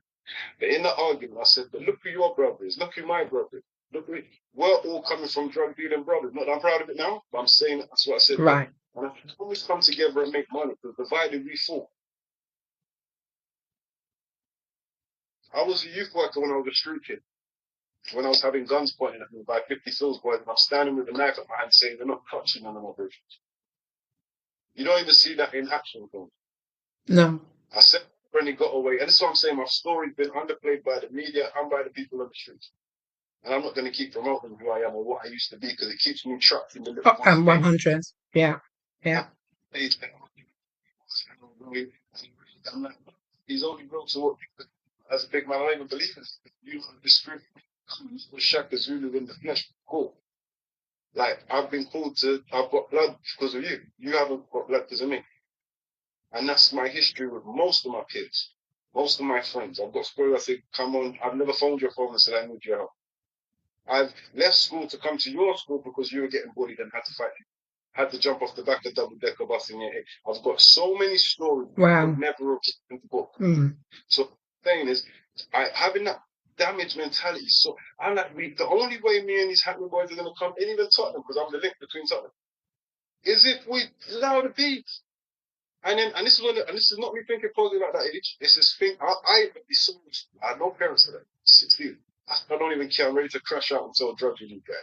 But in the argument, I said, but look who your brother is. Look who my brother is. Look, we're all coming from drug dealing brothers. Not that I'm proud of it now, but I'm saying that's what I said. Right. And if we always come together and make money, because divided we fall. I was a youth worker when I was a street kid. When I was having guns pointed at me by 50 Phil's boys, and I'm standing with a knife at my hand saying they're not touching none of my operations. You don't even see that in action films. No. I said when he got away, and this is what I'm saying, my story's been underplayed by the media and by the people on the streets. And I'm not going to keep promoting who I am or what I used to be because it keeps me trapped in the little And 100. Yeah. Yeah. He's only wrote to what as a big man, I don't even believe it. You describe Shaka Zulu in the flesh. Cool. Like, I've got blood because of you. You haven't got blood because of me. And that's my history with most of my kids, most of my friends. I've got stories I say, come on, I've never phoned your phone and said I need your help. I've left school to come to your school because you were getting bullied and had to fight you. had to jump off the back of a double-decker bus in your head. I've got so many stories I Wow. could never have written in the book. Mm. So the thing is, having that damaged mentality. So I'm like, the only way me and these Hackney boys are going to come, and even Tottenham, because I'm the link between Tottenham, is if we allow the beats. And this is not me thinking positive like that age. This is thing. I had no parents for that. 16. I don't even care. I'm ready to crash out and sell drugs with you guys.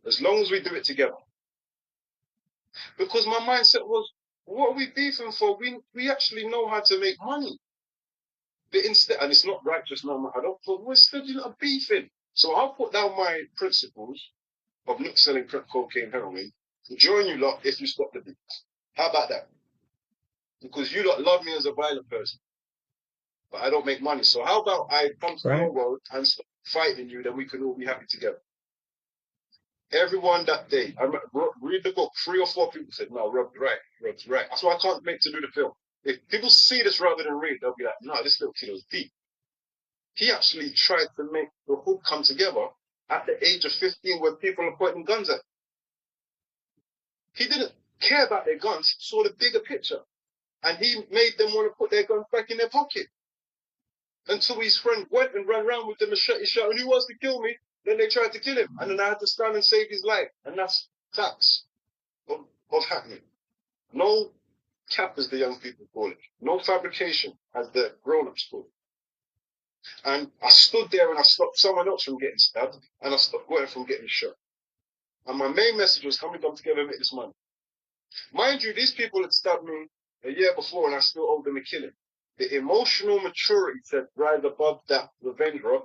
As long as we do it together. Because my mindset was, what are we beefing for? We actually know how to make money. But instead, and it's not righteous, no, I don't. But we're still beefing. So I'll put down my principles of not selling crack cocaine, heroin, to join you lot if you stop the beats. How about that? Because you lot love me as a violent person, but I don't make money. So how about I come to your world and stop fighting you, then we can all be happy together. Everyone that day, I read the book, 3 or 4 people said, no, Rob's right, Rob's right. That's why I can't make to do the film. If people see this rather than read, they'll be like, no, this little kid was deep. He actually tried to make the hood come together at the age of 15 when people are pointing guns at. He didn't care about their guns, saw the bigger picture. And he made them want to put their guns back in their pocket. Until his friend went and ran around with the machete shouting, who wants to kill me? Then they tried to kill him. And then I had to stand and save his life. And that's facts of happening. No cap, as the young people call it. No fabrication, as the grown-ups call it. And I stood there and I stopped someone else from getting stabbed. And I stopped Gordon from getting shot. And my main message was, can we come together and make this money? Mind you, these people had stabbed me a year before and I still owed them a killing. The emotional maturity said, rise above that revenge, Rob.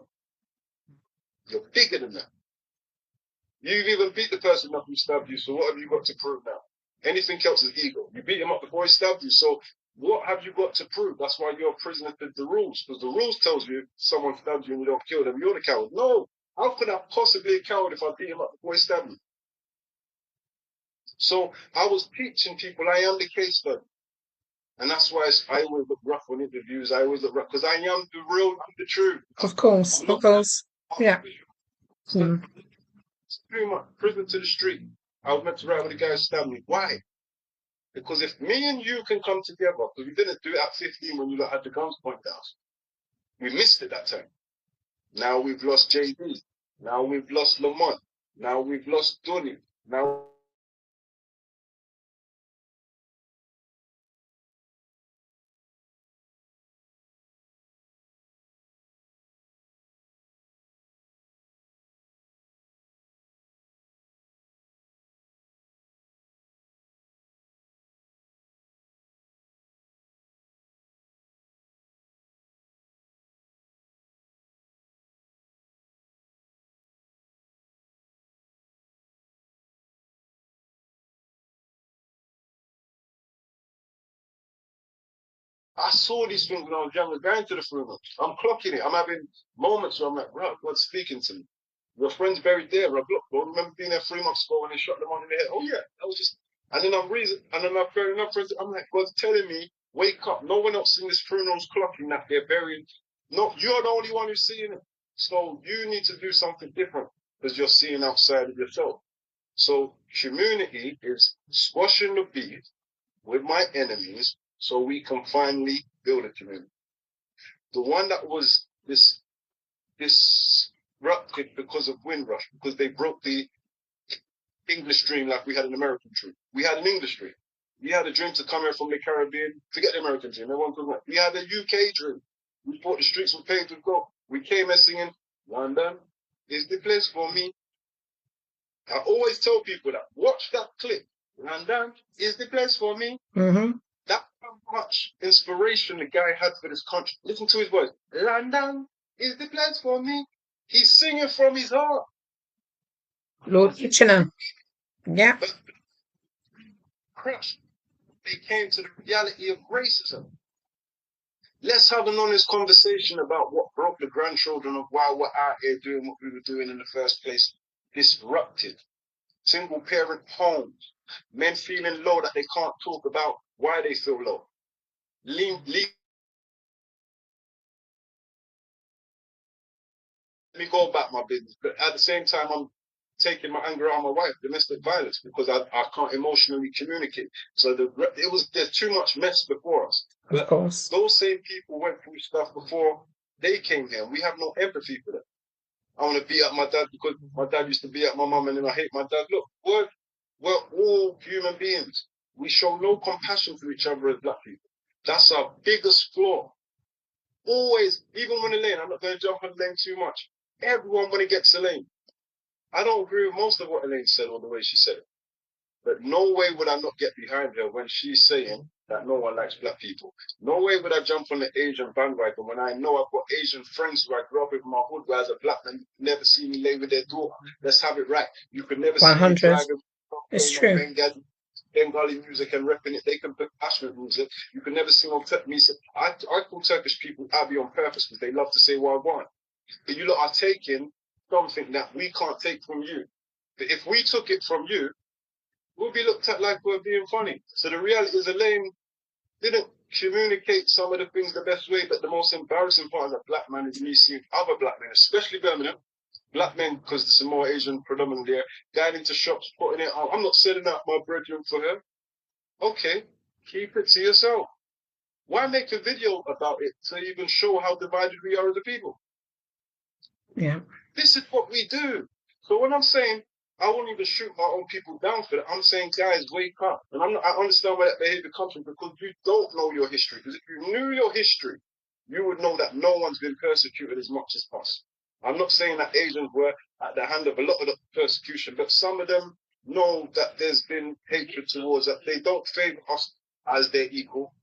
You're bigger than that. You've even beat the person up who stabbed you, so what have you got to prove now? Anything else is ego. You beat him up before he stabbed you, so what have you got to prove? That's why you're a prisoner to the rules, because the rules tells you if someone stabs you and you don't kill them, you're the coward. No, how could I possibly be a coward if I beat him up before he stabbed me? So I was teaching people I am the case study. And that's why I always look rough on interviews. I always look rough, because I am the real, I'm the truth. Of course, of course. Yeah. So, pretty much prison to the street. I was meant to write with the guy who stabbed me. Why? Because if me and you can come together, because we didn't do it at 15 when you had the guns pointed out. We missed it that time. Now we've lost JD. Now we've lost Lamont. Now we've lost Donny. Now I saw these things when I was younger, going to the funeral. I'm clocking it. I'm having moments where I'm like, bro, God's speaking to me. Your friend's buried there, bro. Look, bro, remember being there 3 months ago when they shot them on in the head? Oh yeah, that was just. And then I'm hearing enough friends. I'm like, God's telling me, wake up. No one else in this funeral's clocking that they're burying. No, you're the only one who's seeing it. So you need to do something different because you're seeing outside of yourself. So community is squashing the beat with my enemies so we can finally build a community. The one that was disrupted because of Windrush, because they broke the English dream like we had an American dream. We had an English dream. We had a dream to come here from the Caribbean. Forget the American dream. Everyone talking about. We had a UK dream. We thought the streets were paved with gold. We came here singing, London is the place for me. I always tell people that. Watch that clip. London is the place for me. Mm-hmm. That's how much inspiration the guy had for this country. Listen to his voice. London is the place for me. He's singing from his heart. Lord Kitchener. Yeah. But crushed. They came to the reality of racism. Let's have an honest conversation about what broke the grandchildren of why we're out here doing what we were doing in the first place. Disrupted. Single parent homes. Men feeling low that they can't talk about why they feel low. Let me go about my business. But at the same time, I'm taking my anger out on my wife, domestic violence, because I can't emotionally communicate. So there's too much mess before us. Of But course. those same people went through stuff before they came here. We have no empathy for them. I want to beat up my dad because my dad used to beat up my mum and then I hate my dad. Look, we're all human beings. We show no compassion for each other as black people. That's our biggest flaw. Always, even when Elaine, I'm not going to jump on Elaine too much. Everyone when it gets Elaine. I don't agree with most of what Elaine said or the way she said it. But no way would I not get behind her when she's saying that no one likes black people. No way would I jump on the Asian bandwagon when I know I've got Asian friends who I grew up with in my hood, where as a black man, you never see me lay with their daughter. Let's have it right. You could never see me 100. driving, It's playing on true. Bengali music and repping it. They can put passionate music. You can never see me say, I call Turkish people Abi on purpose because they love to say what I want. But you lot are taking something that we can't take from you. But if we took it from you, we'll be looked at like we're being funny. So the reality is Elaine didn't communicate some of the things the best way, but the most embarrassing part as a black man is me seeing other black men, especially Birmingham, black men, because there's some more Asian predominant there, going into shops, putting it out. I'm not selling out my brethren for her. Okay, keep it to yourself. Why make a video about it to even show how divided we are as a people? Yeah. This is what we do. So when I'm saying I won't even shoot my own people down for that, I'm saying, guys, wake up. And I understand where that behavior comes from because you don't know your history. Because if you knew your history, you would know that no one's been persecuted as much as us. I'm not saying that Asians were at the hand of a lot of the persecution, but some of them know that there's been hatred towards that. They don't favor us as their equal.